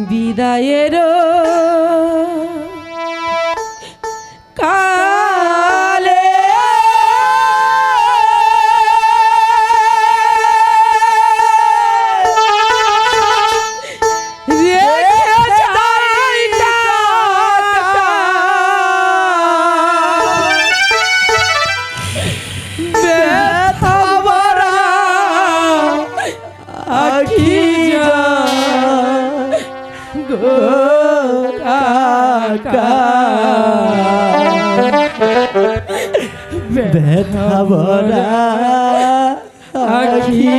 বিদায়ের কালে ব্যথা ভরা আখি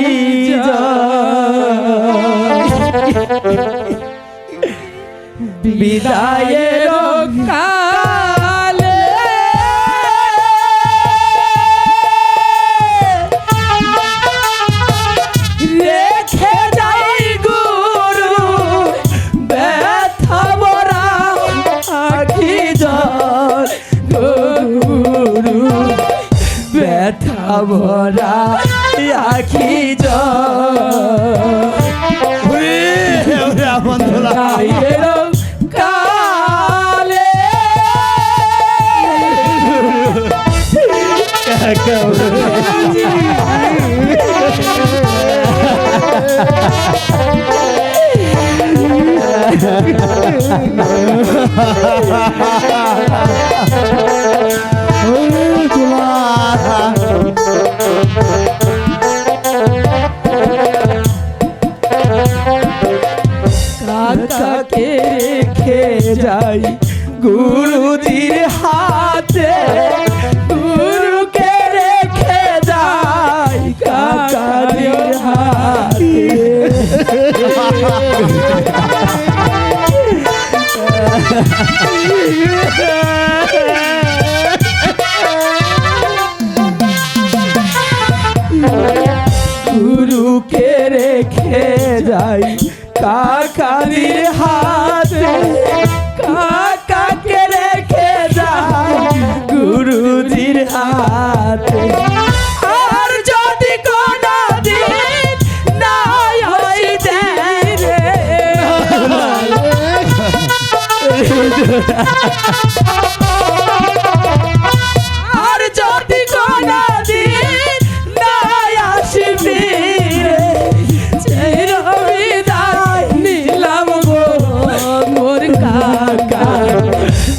বিদায়ের কালে রেখে যাই গুরু ব্যথা ভরা আখি জল গুরু ব্যথা ভরা আখি জল বন্ধুরা কালে কাকাকে রেখে যাই গুরুজির হাতে গুরুকে রেখে যাই কাকাজির হাতে গুরুকে রেখে যাই কাকাজির হাতে কাকাকে রেখে যাই গুরুজির হাতে আর যদি কোনো দিন নাই হই দেয় রে আর যদি কোনো দিন নাই আসবি রে চিরবিদায় নিলাম গো মোর কাকা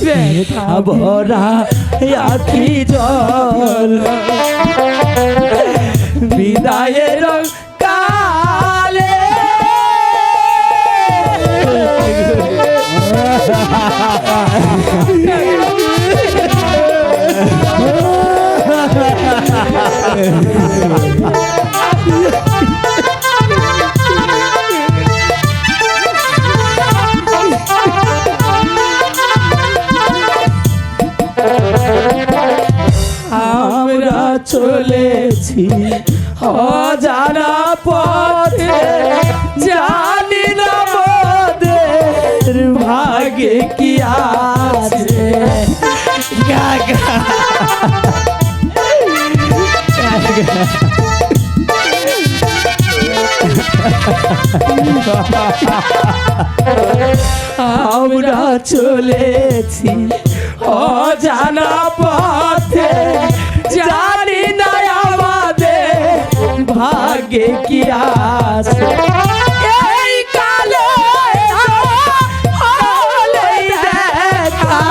ব্যথা ভরা আখি জল বিদায়ের কালে আমরা চলেছি অজানা পথে জানি না মোদের ভাগ্যে কি আছে আমরা চলেছি অজানা পথে জানি না আমাদের ভাগ্যে কি আছে এই কালে হলেই দেখা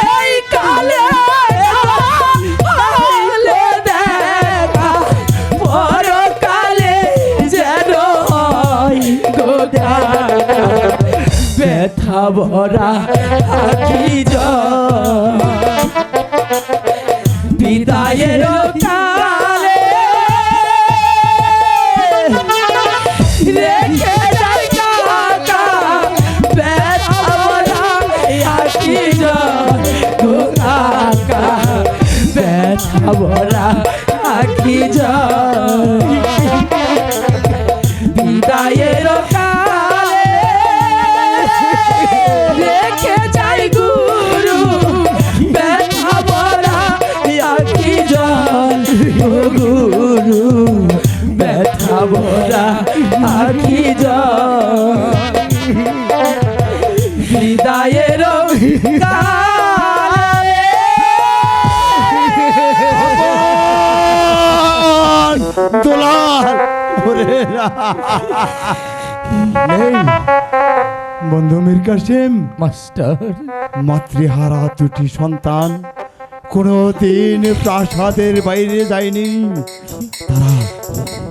এই কালে হলে দেখা পরকালে যেন হয় গোটা ব্যথা ভরা আখি জল বিদায়ের কালে রেখে যাই কাকা ব্যথা ভরা আখি জল গো কাকা ব্যথা ভরা আখি জল বিদায়ের কালে রেখে যাই গুরু ব্যথা ভরা আখি জল গুরু গুরু ব্যথা ভরা আখি হৃদয়ের কালে দোলাল ওরে নেই বন্ধু মীর কাসেম, মাস্টার মাতৃহারা দুটি সন্তান কোনোদিন প্রাসাদের বাইরে যায়নি। তারা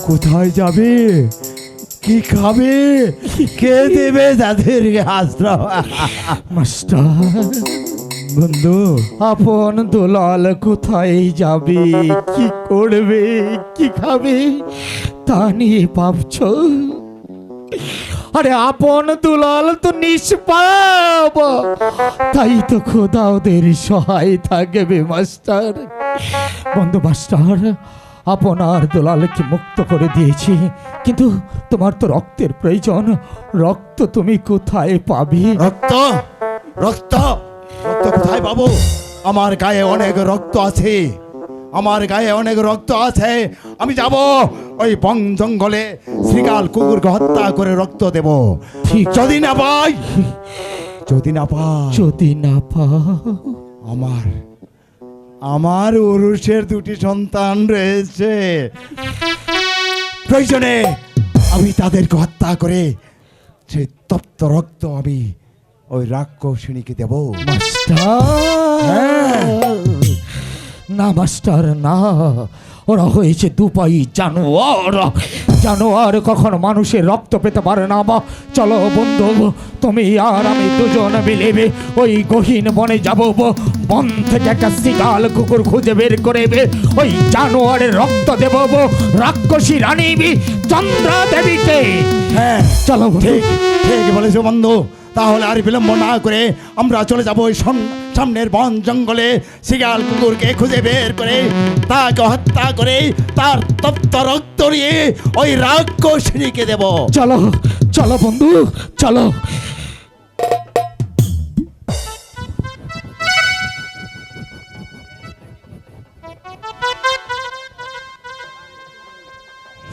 কোথায় যাবে, কি খাবে, কে দেবে তাদের আশ্রয়? মাস্টার বন্ধু আপন দুলাল কোথায় যাবে, কি করবে, কি খাবে তা নিয়ে ভাবছ? আরে আপন দুলাল তো নিষ্পাপ, তাই তো খোদা ওদের সহায় থাকবে। মাস্টার বন্ধু মাস্টার, আপনার দুলালকে মুক্ত করে দিয়েছি, কিন্তু তোমার তো রক্তের প্রয়োজন। রক্ত তুমি কোথায় পাবে? রক্ত রক্ত রক্ত কোথায় পাবো? আমার গায়ে অনেক রক্ত আছে, আমার গায়ে অনেক রক্ত আছে। আমি যাব ওই বন জঙ্গলে শ্রীকাল কুকুরকে হত্যা করে রক্ত দেব। ঠিক। যদি না পাই, যদি না পাই, যদি না পাও, আমার আমার উরুষের দুটি সন্তান রয়েছে, প্রয়োজনে আমি তাদেরকে হত্যা করে সেই তপ্ত রক্ত আমি ওই রাক্ষসিনীকে দেব। মাস্টার না, মাস্টার না, ওরা হয়েছে দুপাই জানোয়ার। জানোয়ার কখনো মানুষের রক্ত পেতে পারে না। বা চলো বন্ধু, তুমি আর আমি দুজন মিলে ওই গহীন বনে যাব। বন থেকে একটা শিকাল কুকুর খুঁজে বের করে ওই জানোয়ারের রক্ত দেব রাক্ষসী রানী চন্দ্রা দেবীকে। হ্যাঁ চলো ঠিক ঠিক বলেছো বন্ধু। তাহলে আর বিলম্ব না করে আমরা চলে যাবো ওই সামনের বন জঙ্গলে, শিয়াল কুকুরকে খুঁজে বের করে তাকে হত্যা করে তার তপ্ত রক্ত নিয়ে ওই রাক্ষসিনীকে দেব। চলো চলো বন্ধু চলো।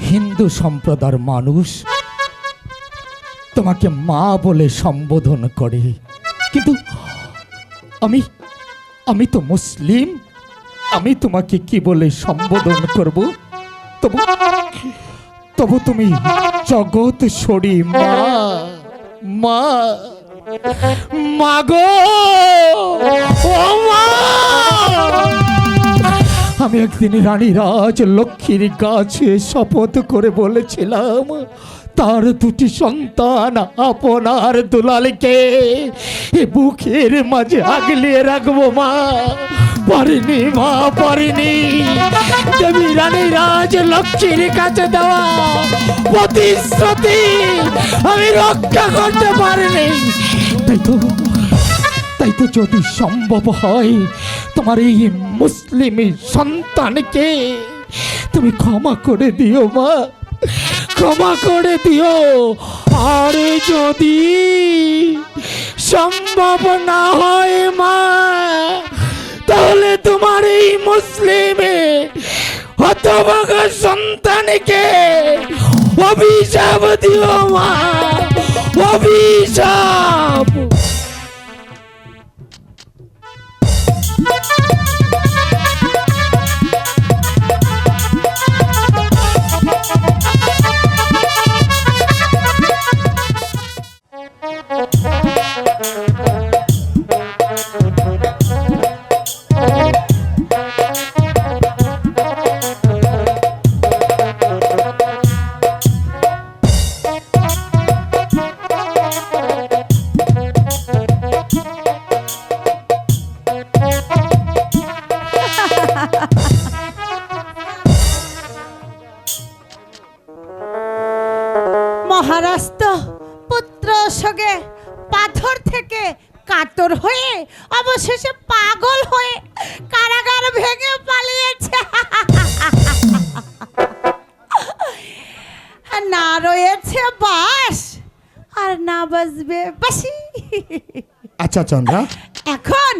হিন্দু সম্প্রদায়ের মানুষ তোমাকে মা বলে সম্বোধন করে, কিন্তু আমি আমি তো মুসলিম, আমি তোমাকে কি বলে সম্বোধন করব? তবু তবু তুমি জগৎশ্বরী মা, মা, মা গো, ও মা। আমি একদিন রানী রাজ লক্ষ্মীর কাছে শপথ করে বলেছিলাম তার দুটি সন্তান আপনার দুলালকে বুকের মাঝে আগলিয়ে রাখবো মা। পারিনি মা, পারিনি। দেবী রানী রাজ লক্ষ্মীর কাছে দেওয়া প্রতিশ্রুতি আমি রক্ষা করতে পারিনি। তাই তো যদি সম্ভব হয় তোমার এই মুসলিম সন্তানকে তুমি ক্ষমা করে দিও মা, ক্ষমা করে দিও। আর যদি সম্ভব না হয় মা, তাহলে তোমার এই মুসলিমে হতভাগা সন্তানকে অভিশাপ দিও মা, অভিশাপ। মহারাষ্ট্র পুত্র শোকে পাথর থেকে কাতর হয়ে অবশেষে পাগল হয়ে কারাগার ভেঙে পালিয়েছে। না রয়েছে বাস আর না বাজবে বাঁশি। আচ্ছা চন্দ্রা, এখন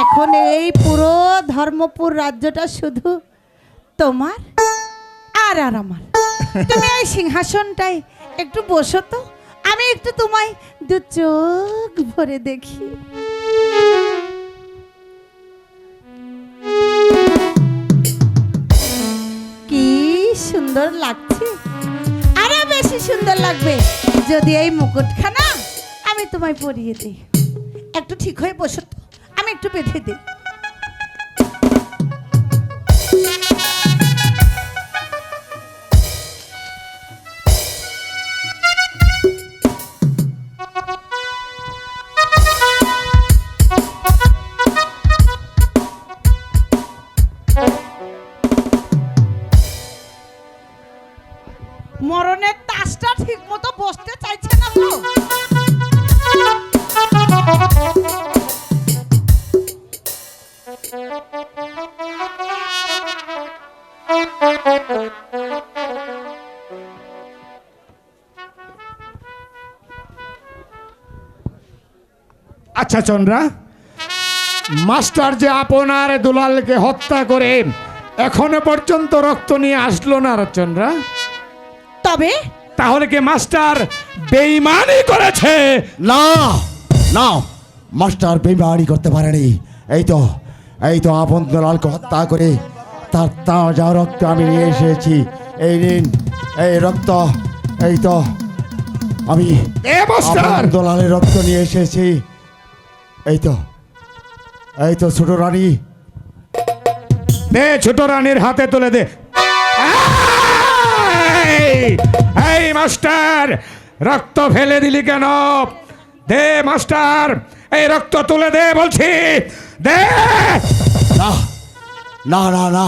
এখন এই পুরো ধর্মপুর রাজ্যটা শুধু তোমার তোমার আর আমার। তুমি এই সিংহাসনটায় একটু বসো তো, আমি একটু তোমায় দু চোখ ভরে দেখি। কি সুন্দর লাগছে, আরো বেশি সুন্দর লাগবে যদি এই মুকুটখানা আমি তোমায় পরিয়ে দিই। একটু ঠিক হয়ে বসো তো, আমি একটু বেঁধে দিই। মরণের তাসটা ঠিক মতো বসতে চাইছে না তো। আচ্ছা চন্দ্রা, মাস্টার যে আপনার দুলালকে হত্যা করে এখনো পর্যন্ত রক্ত নিয়ে আসলো না চন্দ্রা, তবে তাহলে কি মাস্টার বেঈমানি করেছে? না না, মাস্টার বেমানি করতে পারেনি। এই তো আপন দুলালকে হত্যা করে তার তাজা রক্ত আমি নিয়ে এসেছি। এই নিন, এই রক্ত। এই তো আমি এ মাস্টার, আপন দুলালের রক্ত নিয়ে এসেছি। এই তো ছোট রানী, দে ছোট রানীর হাতে তুলে দে। এই মাস্টার, রক্ত ফেলে দিলি কেন? দে মাস্টার, এই রক্ত তুলে দে বলছি, দে। না না না না,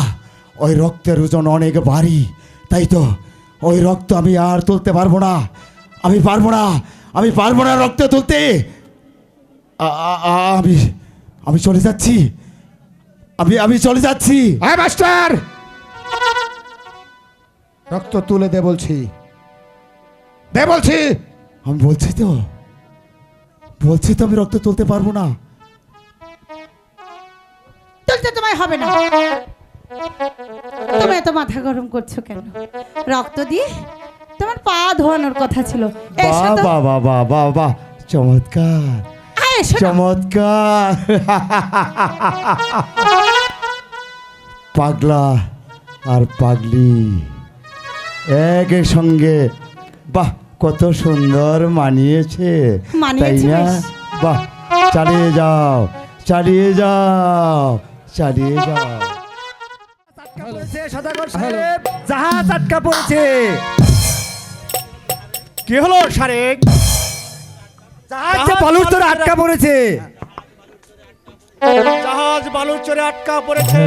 ওই রক্তের ওজন অনেক ভারী, তাই তো ওই রক্ত আমি আর তুলতে পারবো না। আমি পারবো না রক্ত তুলতে। আমি চলে যাচ্ছি, আমি চলে যাচ্ছি। হ্যাঁ মাস্টার, রক্ত তুলে দে বলছি, দে বলছি। আমি বলছি তো আমি রক্ত তুলতে পারবো না। তুলতে তোমায় হবে না। তুমি এত মাথা গরম করছো কেন? রক্ত দিয়ে তোমার পা ধোয়ানোর কথা ছিল। এসো তো। বাহ, চমৎকার এসো না। চমৎকার। পাগলা আর পাগলি একের সঙ্গে, বাহ কত সুন্দর মানিয়েছে, তাই মানিয়েছে না? বেশ। বাহ, চালিয়ে যাও। সদাগর সাহেব, জাহাজ আটকা পড়েছে। কি হলো সারেক? জাহাজ বালুর চরে আটকা পড়েছে। জাহাজ বালুর চরে আটকা পড়েছে,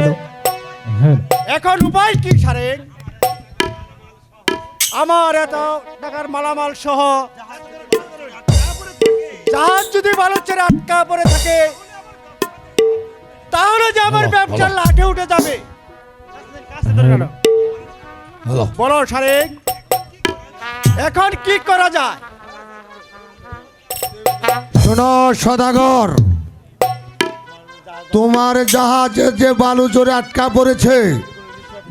এখন উপায় কি সারেক? আমার এত টাকার মালামাল সহ জাহাজ যদি বালুর চরে আটকা পড়ে থাকে, তাহলে যে আমার ব্যবসা লাঠে উঠে যাবে। বলো সারেক, এখন কি করা যায়? শোনো সদাগর, তোমার জাহাজে যে বালুচরে আটকা পড়েছে,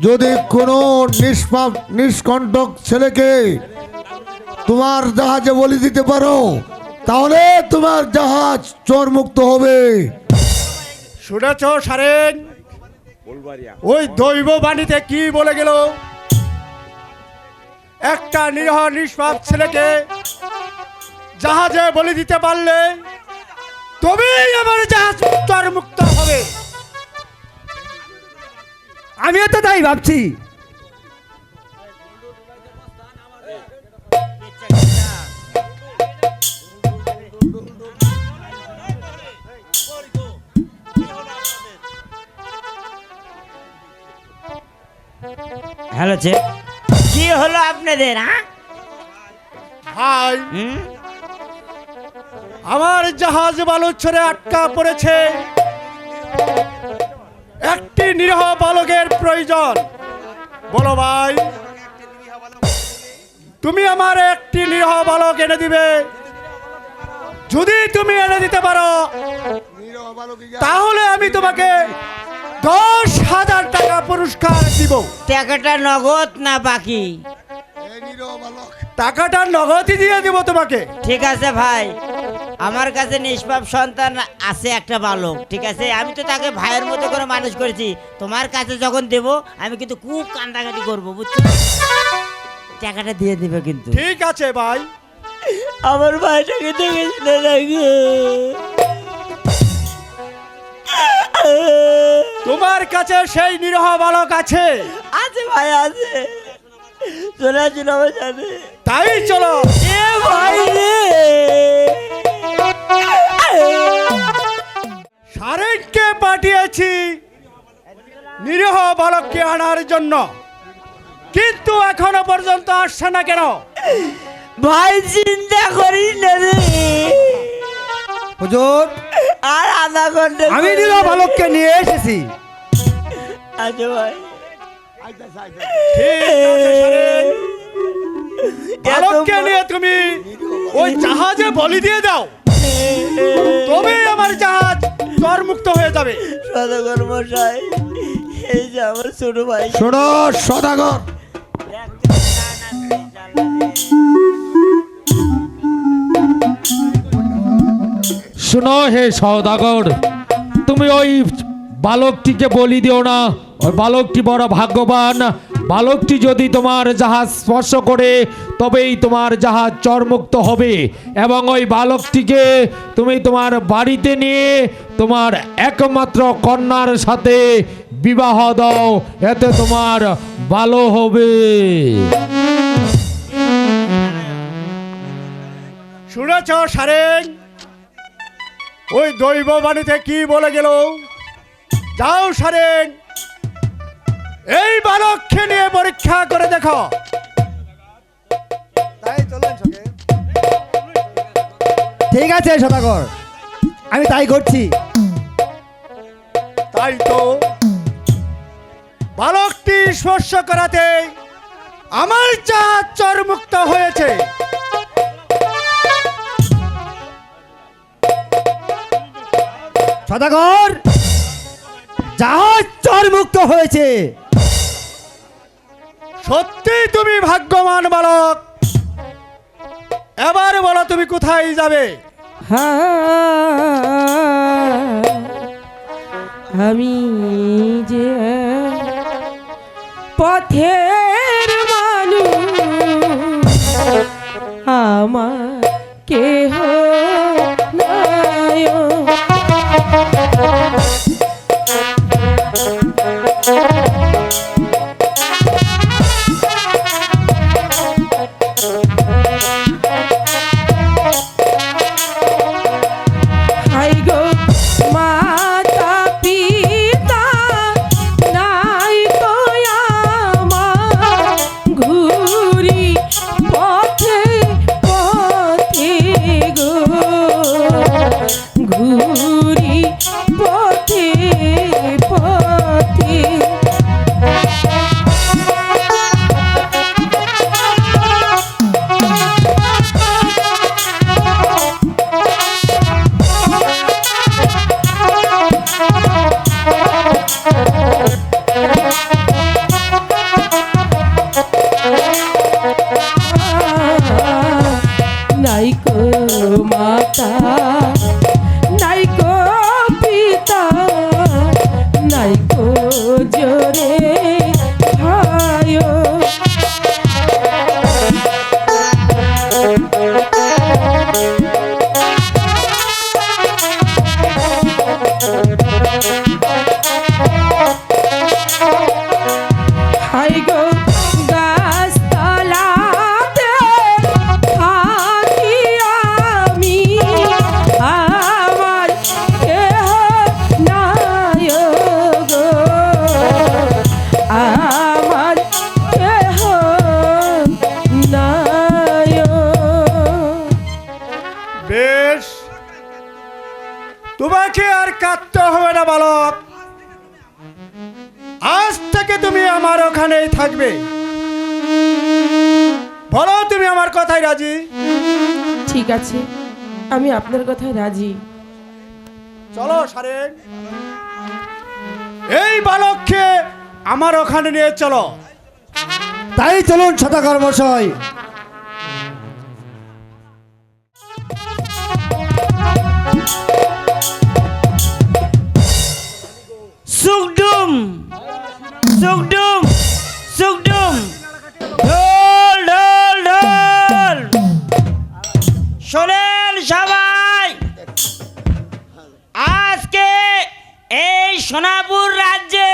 যদি কোনো নিষ্কণ্টক ছেলেকে তোমার জাহাজে বলি দিতে পারো, তাহলে তোমার জাহাজ চোর মুক্ত হবে। শুনেছ সারেন, ওই দৈব বাণীতে কি বলে গেল? একটা নিরহ নিষ্পাপ ছেলেকে জাহাজে বলি দিতে পারলে তবেই আমার জাহাজ চোর মুক্ত হবে। আমিও তো তাই ভাবছি। হ্যালো চে, কি হলো আপনাদের? ভাই, আমার জাহাজ বালুচরে আটকা পড়েছে, একটি নিরীহ বালকের প্রয়োজন। বলো ভাই, তুমি আমার একটি নিরীহ বালক এনে দিবে? যদি তুমি এনে দিতে পারো, তাহলে আমি তোমাকে 10,000 টাকা পুরস্কার দিব। টাকাটা নগদ না বাকি? টাকাটা নগদই দিয়ে দিব তোমাকে। ঠিক আছে ভাই, আমার কাছে নিষ্পাপ সন্তান আছে একটা বালক, ঠিক আছে? আমি তো তাকে ভাইয়ের মতো করে মানুষ করেছি। তোমার কাছে যখন দেব আমি কিন্তু খুব কান্দাকাটি করবো, বুঝছো? টাকাটা দিয়ে দিবে কিন্তু। ঠিক আছে ভাই। আমার ভাইটাকে দেখেছিল না গো। তোমার কাছে সেই নিরহ বালক আছে? আছে ভাই, আছে। চলে আসুন আমার সাথে। তাই চলো। এ ভাই রে, সারেনকে পাঠিয়েছি নিরীহ বালককে আনার জন্য, কিন্তু এখনো পর্যন্ত আসছে না কেন? ভাই চিন্তা করিস না রে। হুজুর, আর আধা ঘন্টা আমি নিরীহ বালককে নিয়ে এসেছি। আচ্ছা ভাই, ঠিক আছে সারেন। বালককে নিয়ে তুমি ওই জাহাজে বলি দিয়ে দাও, তবে আমার জাহাজ চরমুক্ত হয়ে যাবে। সদাগর মশাই, এই যে আমার ছোট ভাই। শোনো সদাগর, শুনো হে সওদাগর, তুমি ওই বালকটিকে বলি দিও না। ওই বালকটি বড় ভাগ্যবান। বালকটি যদি তোমার জাহাজ স্পর্শ করে তবেই তোমার জাহাজ চরমুক্ত হবে, এবং ওই বালকটিকে তুমি তোমার বাড়িতে নিয়ে তোমার একমাত্র কন্যার সাথে বিবাহ দাও, এতে তোমার ভালো হবে। শুনেছ সারেন, ওই দৈব বাণীতে কি বলে গেল? যাও সারেন, এই বালককে নিয়ে পরীক্ষা করে দেখো। ঠিক আছে সদাগর, আমি তাই করছি। তাই তো, বালকটি স্পর্শ করাতে আমার জাহাজ চরমুক্ত হয়েছে। সদাগর, জাহাজ চরমুক্ত হয়েছে। সত্যি তুমি ভাগ্যবান বালক। এবার বলো তুমি কোথায় যাবে? আমি যে পথের মানুষ, আমার কেহ নাই। হাই গো মাতা পিতা নাই গো আমার, ঘুরি পথে পথে গো, ঘুরি পথে পথে। নাইকো মাতা, নাইকো পিতা, নাইকো জোরে ভাই। হাই গো গাছতলাতে থাকি আমি, আমার কেহ নাই গো, আমার কেহ নাই। বেশ, তোমাকে আর কাঁদতে হবে না বালক। আজ থেকে তুমি আমার ওখানেই থাকবে। বলো তুমি আমার কথায় রাজি? ঠিক আছে, আমি আপনার কথায় রাজি। চলো সারেন। এই বালককে আমার ওখানে নিয়ে চলো। তাই চলুন সদাগর মশাই। সুকডুম সুকডুম সুকডুম, ঢোল ঢোল ঢোল। শোনেন সবাই, আজকে এই সোনাপুর রাজ্যে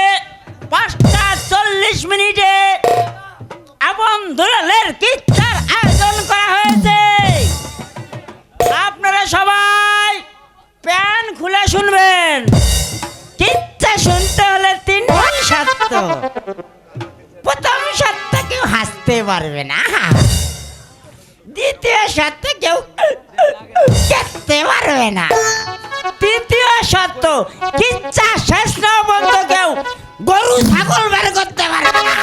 5:40 আপন দুলালের কিচ্ছার আয়োজন করা হয়েছে। আপনারা সবাই প্যান খুলে শুনবেন। কিচ্ছা শুনতে হলে 3টি শর্ত। প্রথম শর্ত, কেউ হাসতে পারবে না। দ্বিতীয় শর্ত, কেউ দেখতে পারবে না। তৃতীয় শর্ত, কিচ্ছা শেষ না পর্যন্ত কেউ গরু ছাগল বের করতে পারবে না।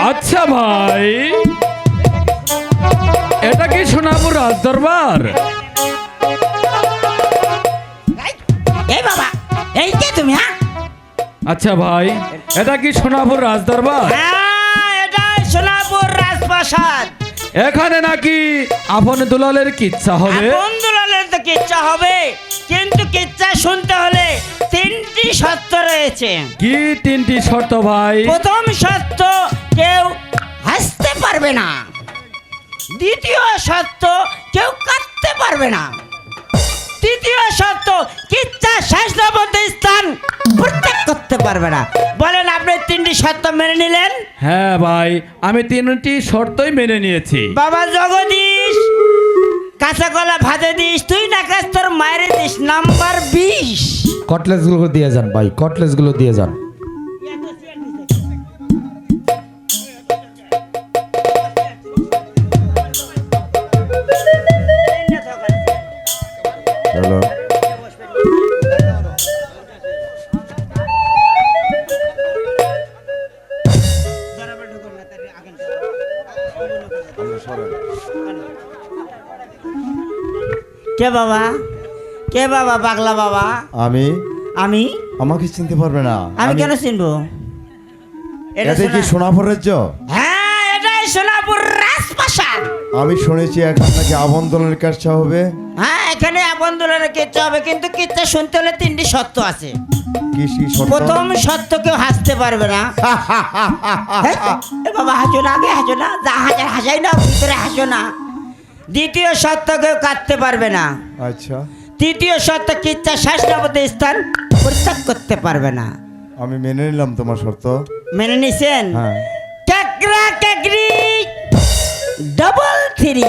আচ্ছা ভাই, এটা কি সোনাপুর রাজদরবার? এই বাবা, এই কে তুমি? হ্যাঁ আচ্ছা ভাই, এটা কি সোনাপুর রাজদরবার? হ্যাঁ, এটাই সোনাপুর রাজপ্রাসাদ। এখানে নাকি আপন দুলালের কিচ্ছা হবে? আপন দুলালের তো কিচ্ছা হবে, কিন্তু কিচ্ছা শুনতে হলে 3টি শর্ত রয়েছে। কি 3টি শর্ত ভাই? প্রথম শর্ত, কেউ হাসতে পারবে না। দ্বিতীয় শর্ত, কেউ কাঁদতে পারবে না। তৃতীয় শর্ত, কিচ্ছা শেষ না পর্যন্ত স্থান পরিত্যাগ করতে পারবে না। বলেন, আপনি 3টি শর্ত মেনে নিলেন? হ্যাঁ ভাই, আমি 3টি শর্তই মেনে নিয়েছি। বাবা জগদীশ, কাঁচা কলা ভাজে দিস, তুই না কাজ তোর মায়ের দিস। নাম্বার 20। কটলেসগুলো দিয়ে যান ভাই, কটলেসগুলো দিয়ে যান। হ্যালো, কে বাবা? কে বাবা? পাগলা বাবা? আমি আমি? আমাকে চিনতে পারবে না? আমি কেন চিনবো? এটা এটা কি সোনাপুর রাজ্য? হ্যাঁ, এটাই সোনাপুর রাজপ্রাসাদ। আমি শুনেছি এখন নাকি আবন্দনের কাছে হবে। হ্যাঁ, এখানে আবন্দনের কিচ্ছা হবে, কিন্তু কিচ্ছা শুনতে হলে 3টি শর্ত আছে। কি শর্ত? প্রথম শর্ত, কেউ হাসতে পারবে না। হ্যাঁ? এ বাবা, হাসো না, আগে হাসো না, যা হাজার হাসাই না, ভিতরে হাসো না। দ্বিতীয় শর্ত, কেউ কাঁদতে পারবে না। আচ্ছা, তৃতীয় শর্ত, কিচ্ছা শেষ না পর্যন্ত স্থান পরিত্যাগ করতে পারবে না। আমি মেনে নিলাম তোমার শর্ত। মেনে নিছেন? হ্যাঁ। ক্যাকড়া ক্যাকড়ি ডাবল 3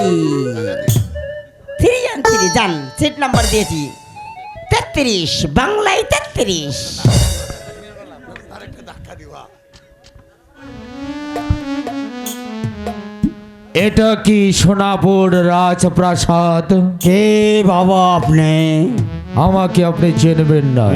and 3 যান, সিট নাম্বার দিয়েছি 33, বাংলায় 33। এটা কি সোনাপুর রাজপ্রাসাদ? কে বাবা আপনি? আমাকে আপনি চিনবেন না।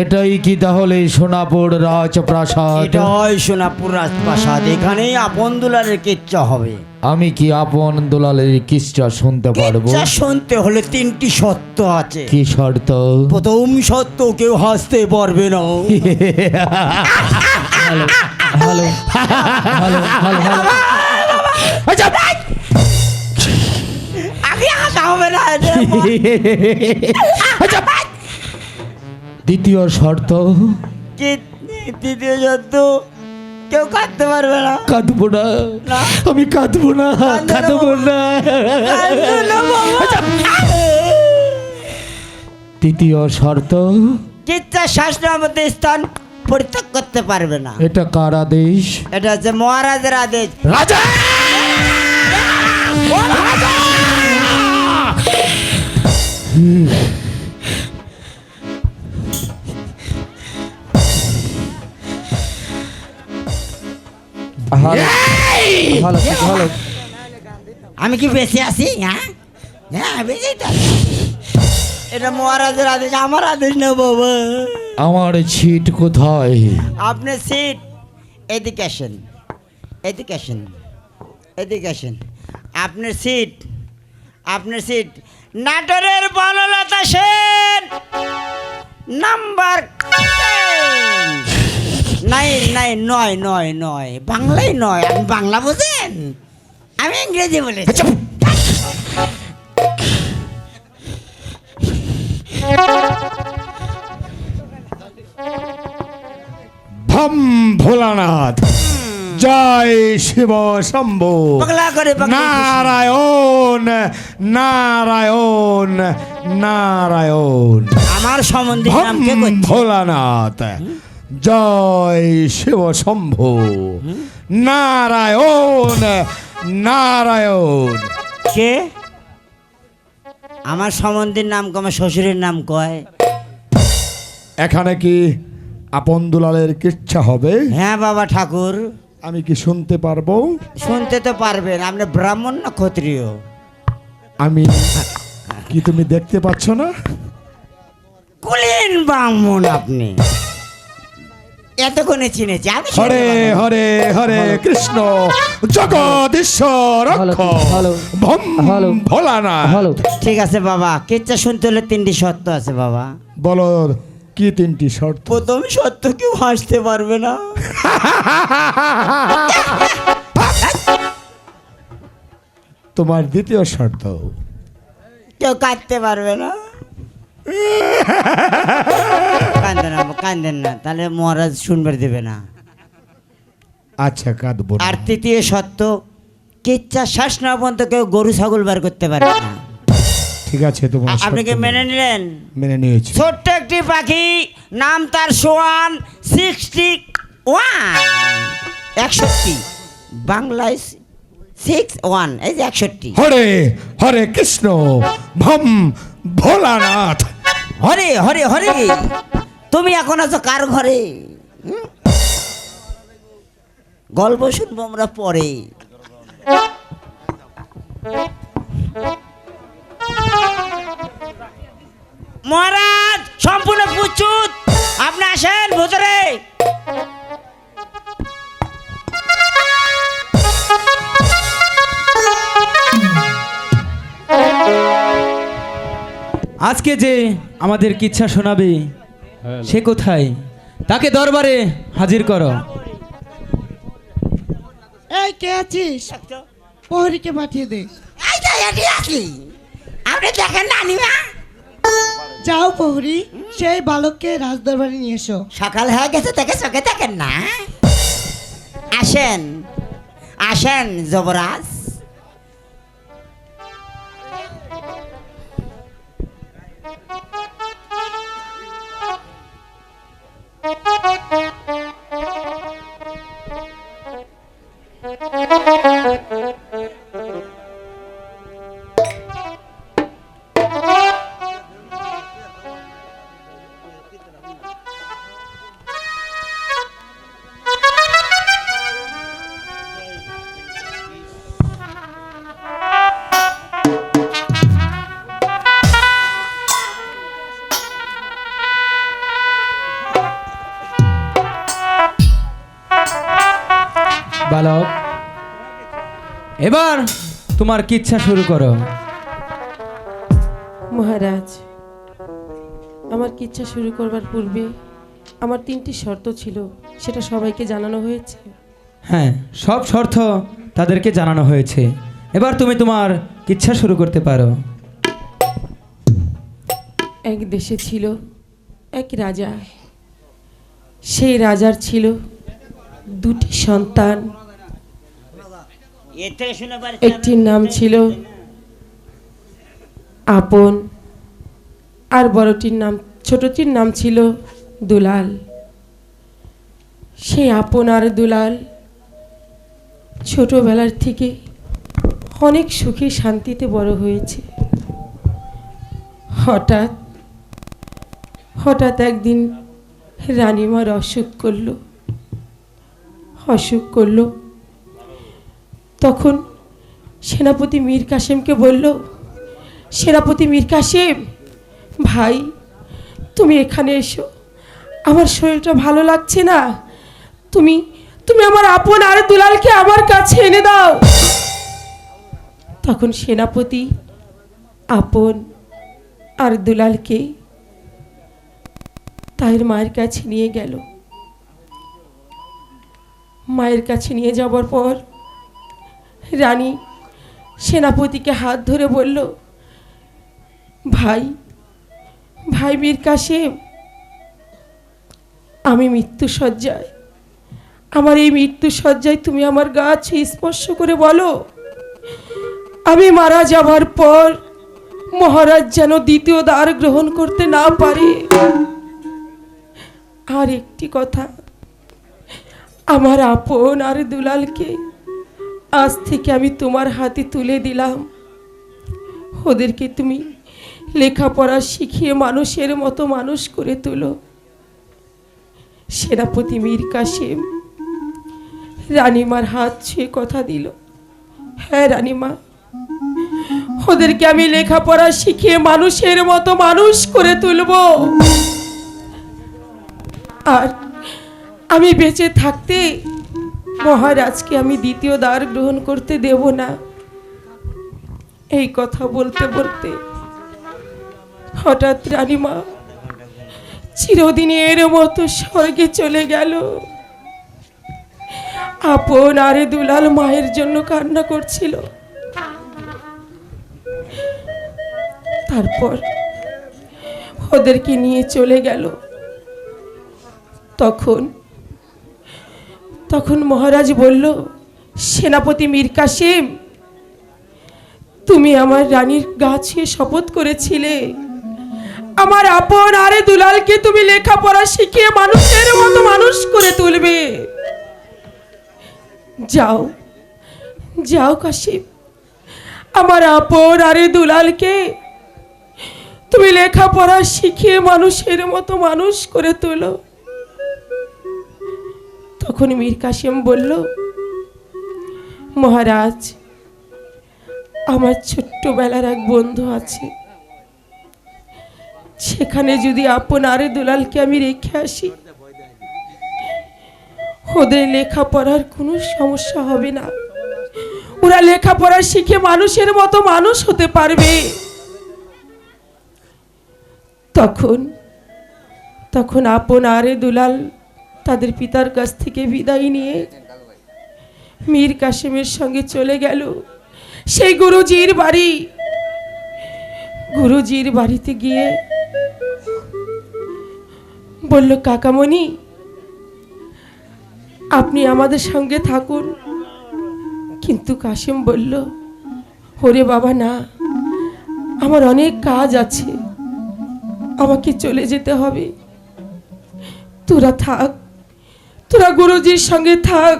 এটাই কি তাহলে সোনাপুর রাজপ্রাসাদ? এটাই সোনাপুর রাজপ্রাসাদ। এখানেই আপন দুলালের কিচ্ছা হবে। আমি কি আপন দুলালের কিচ্ছা শুনতে পারবো? কিচ্ছা শুনতে হলে 3টি শর্ত আছে। কি শর্ত? প্রথম শর্ত, কেউ হাসতে পারবে না। Hello hello hello hello hello. আচ্ছা, আগে হাসা হবে না। আচ্ছা, দ্বিতীয় শর্ত? কি তৃতীয় শর্ত? কেউ কাঁদতে পারবে না। কাঁদবো না, আমি কাঁদবো না, কাঁদবো না। আচ্ছা, তৃতীয় শর্ত? কিচ্ছা শাসনের মধ্যে স্থান পরিত্যাগ করতে পারবে না। এটা কার আদেশ? এটা হচ্ছে মহারাজের আদেশ। রাজা! হ্যালো হ্যালো হ্যালো আমি কি বেঁচে আছি? হ্যাঁ হ্যাঁ বেঁচেই তো আছি। এটা মহারাজের আদেশ, আমার আদেশ না বাবা। আমার ছিট কোথায়? আপনার সিট এদিকে আসেন, এদিকে আসেন, এদিকে আসেন। আপনার সিট, আপনার সিট নাটোরের বনলতা সেন নাম্বার 9 বাংলায় নয়। আপনি বাংলা বোঝেন, আমি ইংরেজি বলেছি। ভম ভোলানাথ, জয় শিব শম্ভু, পাগলা করে পাগলা করে। নারায়ণ নারায়ণ নারায়ণ। আমার সম্বন্ধে ভম নাম কে করছে? ভোলানাথ, জয় শিব শম্ভু, নারায়ণ নারায়ণ। কে? আমার সম্বন্ধের নাম কয়, আমার শ্বশুরের নাম কয়। এখানে কি আপন দুলালের কিচ্ছা হবে? হ্যাঁ বাবা ঠাকুর, আমি কি শুনতে পারবো? শুনতে তো পারবেন। আপনি ব্রাহ্মণ না ক্ষত্রিয়? আমি কি তুমি দেখতে পাচ্ছ না? কুলীন ব্রাহ্মণ আপনি। এতক্ষণে চিনেছি আমি। হরে হরে হরে কৃষ্ণ, জগদীশ্বর হ্যালো, ভম হ্যালো। ভোলানাথ। হ্যালো ঠিক আছে বাবা, কিচ্ছা শুনতে হলে 3টি সত্য আছে বাবা। বলো কি 3টি শর্ত? প্রথম সত্য কেউ হাসতে পারবে না। তোমার দ্বিতীয় শর্ত? কেউ কাঁদতে পারবে না। কান্দেন না, কান্দেন না, তাহলে মহারাজ শুনবার দেবে না। আচ্ছা কাঁদবো না। আর তৃতীয় সত্য, কিচ্ছা শ্বাস না পর্যন্ত কেউ গরু ছাগল বার করতে পারবে না। ঠিক আছে, তোমার আপনি কি শর্ত মেনে নিলেন? মেনে নিয়েছি। ছোট্ট একটি পাখি, নাম তার সোয়ান, 61 61 বাংলায় 61, এই যে 61। হরে হরে কৃষ্ণ, ভম ভোলানাথ। হরে হরে হরে। তুমি এখন আছো কার ঘরে? গল্প শুনবো আমরা পরে। মহারাজ সম্পূর্ণ প্রস্তুত, আপনি আসেন ভেতরে। আজকে যে আমাদের কিচ্ছা শোনাবে সে কোথায়? তাকে দরবারে হাজির করো। এই কে আছিস? প্রহরীকে পাঠিয়ে দে। এই যে এটি আসি, আপনি দেখেন নানিমা। যাও প্রহরী, সেই বালককে রাজদরবারে নিয়ে এসো। সকাল হয়ে গেছে, তাকে চোখে দেখেন না। আসেন আসেন যুবরাজ। বালক, এবার তোমার কিচ্ছা শুরু করো। মহারাজ, আমার কিচ্ছা শুরু করবার পূর্বে আমার 3টি শর্ত ছিল, সেটা সবাইকে জানানো হয়েছে। হ্যাঁ, সব শর্ত তাদেরকে জানানো হয়েছে। এবার তুমি তোমার কিচ্ছা শুরু করতে পারো। এক দেশে ছিল এক রাজা। সেই রাজার ছিল 2টি সন্তান। এর থেকে শুনে পারি একটির নাম ছিল আপন, আর ছোটটির নাম ছিল দুলাল। সেই আপন আর দুলাল ছোটবেলার থেকে অনেক সুখে শান্তিতে বড় হয়েছে। হঠাৎ একদিন রানীমার অসুখ করলো। তখন সেনাপতি মীর কাসেমকে বলল, সেনাপতি মীর কাসেম ভাই, তুমি এখানে এসো, আমার শরীরটা ভালো লাগছে না, তুমি তুমি আমার আপন আর দুলালকে আমার কাছে এনে দাও। তখন সেনাপতি আপন আর দুলালকে তার মায়ের কাছে নিয়ে গেল। মায়ের কাছে নিয়ে যাবার পর রানী সেনাপতিকে হাত ধরে বলল, ভাই ভাই মীর কাসেম, আমি মৃত্যুশয্যায়, আমার এই মৃত্যুশয্যায় তুমি আমার গা ছুঁয়ে স্পর্শ করে বলো, আমি মারা যাবার পর মহারাজ যেন দ্বিতীয় দ্বার গ্রহণ করতে না পারে। আর একটি কথা, আমার আপন আর দুলালকে আজ থেকে আমি তোমার হাতে তুলে দিলাম, ওদেরকে তুমি লেখাপড়া শিখিয়ে মানুষের মতো মানুষ করে তোলো। সেনাপতি মীর কাসেম রানীমার হাত ছুঁয়ে কথা দিল, হ্যাঁ রানীমা, ওদেরকে আমি লেখাপড়া শিখিয়ে মানুষের মতো মানুষ করে তুলব, আর আমি বেঁচে থাকতে মহারাজকে আমি দ্বিতীয় দ্বার গ্রহণ করতে দেব না। এই কথা বলতে বলতে হঠাৎ রানীমা চিরদিনের মতো স্বর্গে চলে গেল। আপন আরে দুলাল মায়ের জন্য কান্না করছিল। তারপর ওদেরকে নিয়ে চলে গেল। তখন মহারাজ বলল, সেনাপতি মীর কাসেম, তুমি আমার রানীর গা ছুঁয়ে শপথ করেছিলে আমার আপন আরে দুলালকে তুমি লেখাপড়া শিখিয়ে মানুষের মতো মানুষ করে তুলবে। যাও যাও কাসেম, আমার আপন আরে দুলালকে তুমি লেখাপড়া শিখিয়ে মানুষের মতো মানুষ করে তোলো। তখন মীর কাসেম বলল, মহারাজ, আমার ছোট্টবেলার এক বন্ধু আছে, সেখানে যদি আপন আরে দুলালকে আমি রেখে আসি, ওদের লেখাপড়ার কোনো সমস্যা হবে না, ওরা লেখাপড়া শিখে মানুষের মতো মানুষ হতে পারবে। তখন আপন আরে দুলাল তাদের পিতার কাছ থেকে বিদায় নিয়ে মীর কাসেমের সঙ্গে চলে গেল সেই গুরুজির বাড়ি। গুরুজির বাড়িতে গিয়ে বলল, কাকামণি, আপনি আমাদের সঙ্গে থাকুন। কিন্তু কাসেম বলল, ওরে বাবা না, আমার অনেক কাজ আছে, আমাকে চলে যেতে হবে, তোরা থাক, তোরা গুরুজির সঙ্গে থাক,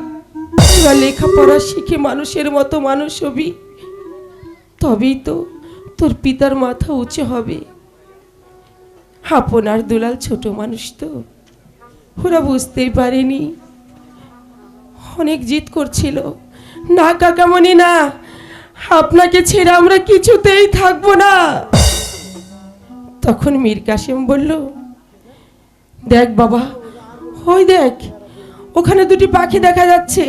তোরা লেখাপড়া শিখে মানুষের মতো মানুষ হবি, তবেই তো তোর পিতার মাথা উঁচু হবে। আপনার দুলাল ছোট মানুষ তো, ওরা বুঝতেই পারেনি, অনেক জিদ করছিল, না কাকামণি না, আপনাকে ছেড়ে আমরা কিছুতেই থাকবো না। তখন মীর কাসেম বলল, দেখ বাবা, ওই দেখ, ওখানে দুটি পাখি দেখা যাচ্ছে,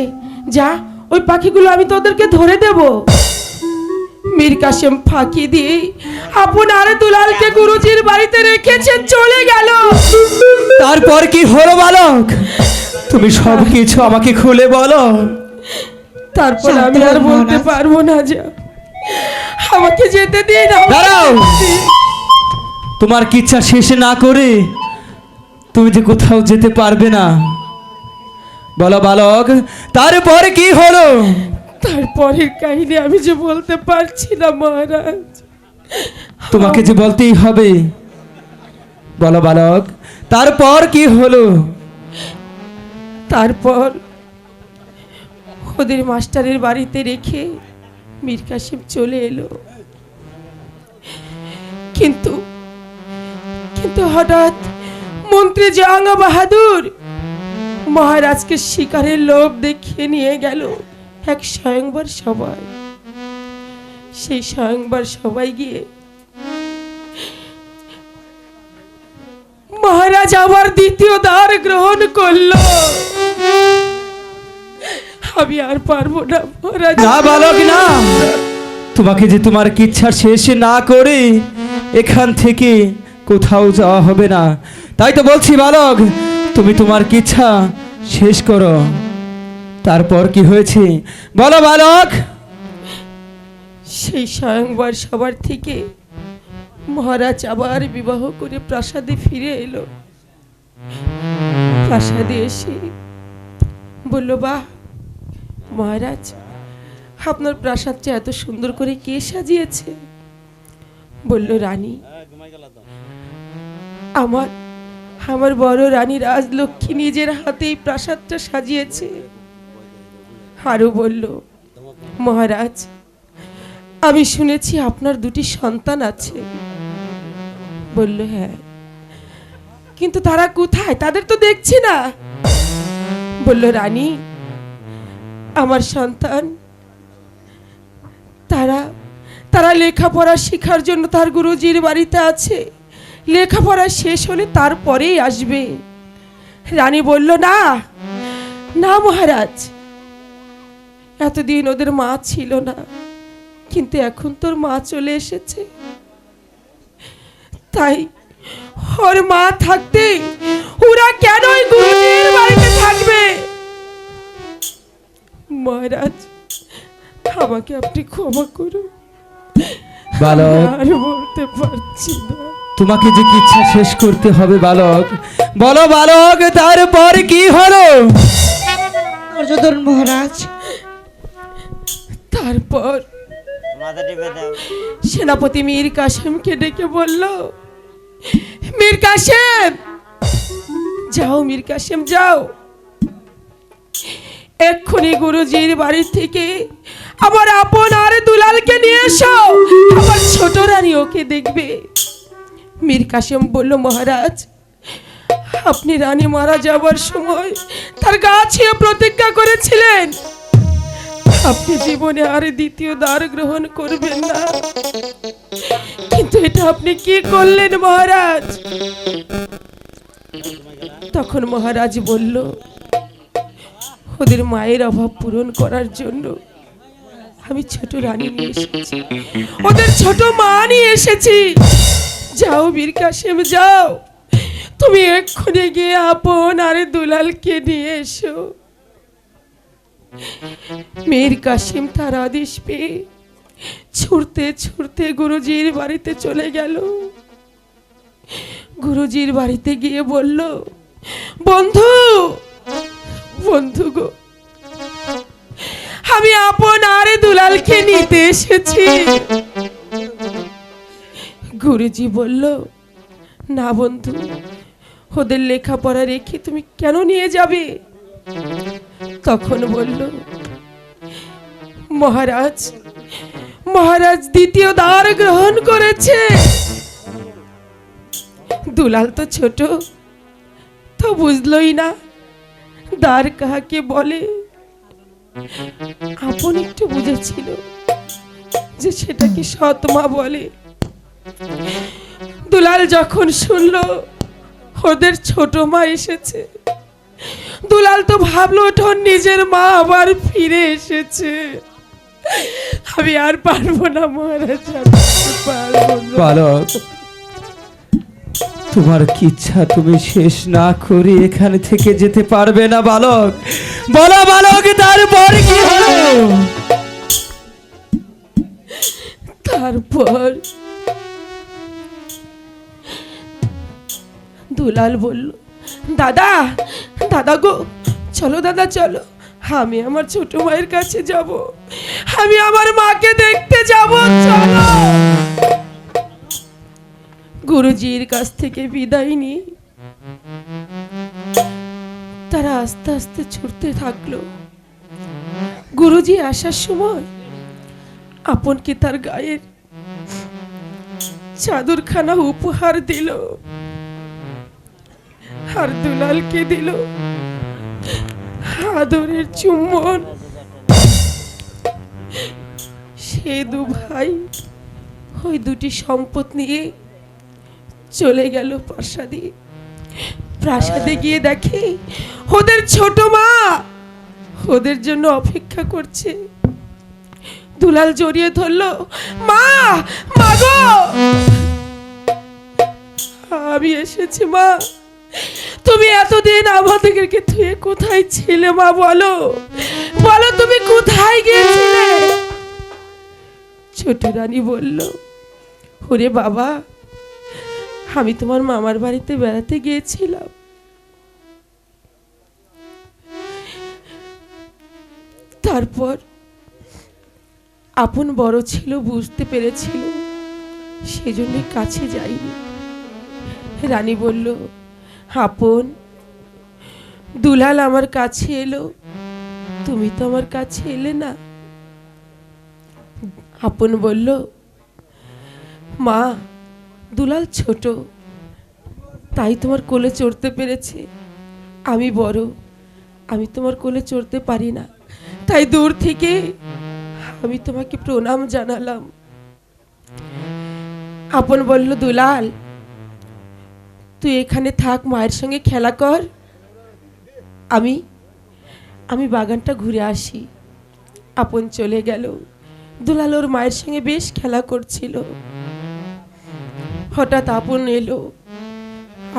যা, ওই পাখিগুলো আমি তোদেরকে ধরে দেব। মীর কাসেম ফাঁকি দিয়ে আপন আরে দুলালকে গুরুজির বাড়িতে রেখেছে চলে গেল। তারপর কি হলো বালক, তুমি সব কিছু আমাকে খুলে বলো। তারপর আমি আর বলতে পারবো না, যা, আমাকে যেতে দিন। দাঁড়াও, তোমার কি ইচ্ছা শেষ না করে তুমি যে কোথাও যেতে পারবে না, বলো বালক, তারপর কি হলো? তারপরের কাহিনী আমি যে বলতে পারছি না মহারাজ। তোমাকে যে বলতেই হবে, বলো বালক, তারপর কি হলো? তারপর ওদের মাস্টারের বাড়িতে রেখে মীর কাসেম চলে এলো। কিন্তু হঠাৎ মন্ত্রী জাহাঙ্গা বাহাদুর মহারাজকে শিকারের লোভ দেখিয়ে নিয়ে গেল এক স্বয়ংবর সবাই, সেই স্বয়ংবর সবাই গিয়ে মহারাজ আবার দ্বিতীয় দ্বার গ্রহণ করলো। আমি আর পারবো না মহারাজ। না বালক না, তোমাকে যে তোমার ইচ্ছা শেষ না করে এখান থেকে কোথাও যাওয়া হবে না। তাই তো বলছি বালক, তুমি তোমার ইচ্ছা শেষ করো। তারপর কি হয়েছে বলো বালক। সেই স্বয়ংবর সবার থেকে মহারাজ আবার বিবাহ করে প্রাসাদে ফিরে এলো। প্রাসাদে এসে বলল, বাহ মহারাজ, আপনার প্রাসাদটা এত সুন্দর করে কে সাজিয়েছে? বলল, রানী, আমার বড় রানী রাজলক্ষ্মী নিজের হাতেই প্রাসাদটা সাজিয়েছে। আরো বলল, মহারাজ, আমি শুনেছি আপনার দুটি সন্তান আছে। বলল, হ্যাঁ, কিন্তু তারা কোথায়? তাদের তো দেখছি না। বলল, রানী, আমার সন্তান তারা লেখাপড়া শেখার জন্য তার গুরুজির বাড়িতে আছে। লেখাপড়া শেষ হলে তারপরেই আসবে। রানী বলল, না না মহারাজ, এতদিন ওদের মা ছিল না, কিন্তু এখন তোর মা চলে এসেছে, তাই ওর মা থাকতে ওরা কেন ওই গুরুজির বাড়িতে থাকবে? মহারাজ, আমাকে আপনি ক্ষমা করুন, বালক, আর বলতে পারছি না। তোমাকে যে ইচ্ছা শেষ করতে হবে বালক। বলো বালক, তারপর কি হলো? মহারাজ, তারপর মাথা টিপে দাও। সেনাপতি মীর কাসেমকে ডেকে বলল, মীর কাসেম, যাও মীর কাসেম যাও, এক্ষুনি গুরুজির বাড়ি থেকে আমার আপন আর দুলালকে নিয়ে এসো, আমার ছোট রানী ওকে দেখবে। মীর কাসেম বলল, মহারাজ, আপনি রানী মারা যাবার সময় তার গা ছুঁয়ে প্রতিজ্ঞা করেছিলেন আপনি জীবনে আর দ্বিতীয় দ্বার গ্রহণ করবেন না, কিন্তু এটা আপনি কি করলেন মহারাজ? তখন মহারাজ বলল, ওদের মায়ের অভাব পূরণ করার জন্য আমি ছোট রানী নিয়ে এসেছি, ওদের ছোট মা নিয়ে এসেছি। যাও বীর কাসেম যাও, তুমি এক্ষুনি গিয়ে আপন আর দুলালকে নিয়ে এসো। মীর কাসেম তার আদেশ পেয়ে ছুটতে ছুটতে গুরুজির বাড়িতে চলে গেল। গুরুজির বাড়িতে গিয়ে বলল, বন্ধু বন্ধু গো, আমি আপন আর দুলালকে নিতে এসেছি। গুরুজি বলল, না বন্ধু, ওদের লেখাপড়া রেখে তুমি কেন নিয়ে যাবে? তখন বলল, মহারাজ দ্বিতীয় দ্বার গ্রহণ করেছে। দুলাল তো ছোট, তো বুঝলই না দ্বার কাহাকে বলে। আপন একটু বুঝেছিল যে সেটাকে সৎ মা বলে। দুলাল যখন শুনলো ওদের ছোট মা এসেছে, দুলাল তো ভাবলো ওর নিজের মা আবার ফিরে এসেছে। আমি আর পারবো না মহারাজ, বালক, তোমার কি ইচ্ছা তুমি শেষ না করে এখানে থেকে যেতে পারবে না বালক। বলো বালক, তারপর কি হলো? তারপর দুলাল বলল, দাদা গো, চলো দাদা চলো, আমি আমার ছোট মায়ের কাছে যাব, আমি আমার মাকে দেখতে যাব, চলো। গুরুজির কাছ থেকে বিদায় নিয়ে তারা আস্তে আস্তে ছুটতে থাকলো। গুরুজি আসার সময় আপনকে তার গায়ের চাদরখানা উপহার দিল, আর দুলালকে দিল আদরের চুম্বন। সে দু ভাই ওই দুটি সম্পদ নিয়ে চলে গেল প্রাসাদে। প্রাসাদে গিয়ে দেখে ওদের ছোট মা ওদের জন্য অপেক্ষা করছে। দুলাল জড়িয়ে ধরলো, মা, মা গো, আমি এসেছি মা। তুমি এতদিন আমাদেরকে থুয়ে কোথায় ছিলে মা? বলো বলো, তুমি কোথায় গিয়েছিলে? ছোট রানী বলল, ওরে বাবা, আমি তোমার মামার বাড়িতে বেড়াতে গিয়েছিলাম। তারপর আপন বড় ছিল, বুঝতে পেরেছিল, সেজন্য কাছে যাইনি। রানী বলল, আপন, দুলাল আমার কাছে এলো, তুমি তো আমার কাছে এলে না। আপন বলল, মা, দুলাল ছোট, তাই তোমার কোলে চড়তে পেরেছে। আমি বড়, আমি তোমার কোলে চড়তে পারি না, তাই দূর থেকে আমি তোমাকে প্রণাম জানালাম। আপন বলল, দুলাল, তুই এখানে থাক, মায়ের সঙ্গে খেলা কর, আমি বাগানটা ঘুরে আসি। আপন চলে গেল। দুলাল ওর মায়ের সঙ্গে বেশ খেলা করছিল। হঠাৎ আপন এলো।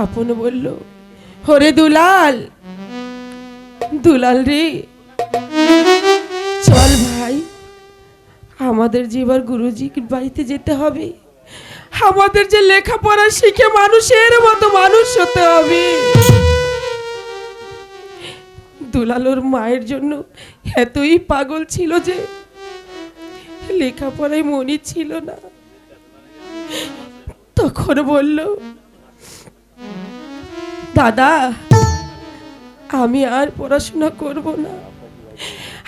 আপন বলল, ওরে দুলাল, দুলাল রে, চল ভাই, আমাদের যে এবার গুরুজির বাড়িতে যেতে হবে। আমাদের যে লেখাপড়া শিখে মানুষের মতো মানুষ হতে হবে। দুলাল ওর মায়ের জন্য এতই পাগল ছিল যে লেখাপড়ায় মনই ছিল না। তখন বলল, দাদা, আমি আর পড়াশোনা করব না,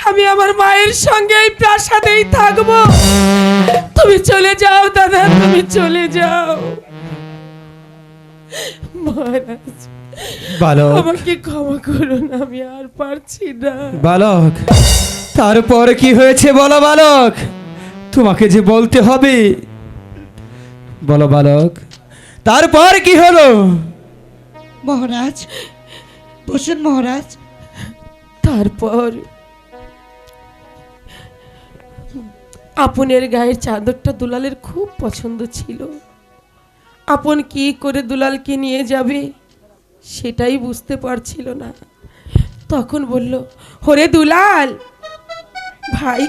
আমি আমার মায়ের সঙ্গে এই প্রাসাদেই থাকবো। তুমি চলে যাও দাদা, তুমি চলে যাও। মহারাজ, বালক, আমাকে ক্ষমা করুন, আমি আর পারছি না। বালক, তারপর কি হয়েছে বলো বালক, তোমাকে যে বলতে হবে। বলো বালক, তারপর কি হলো? মহারাজ, বসুন মহারাজ। তারপর আপনের গায়ের চাদরটা দুলালের খুব পছন্দ ছিল। আপন কি করে দুলালকে নিয়ে যাবে সেটাই বুঝতে পারছিল না। তখন বলল, ওরে দুলাল ভাই,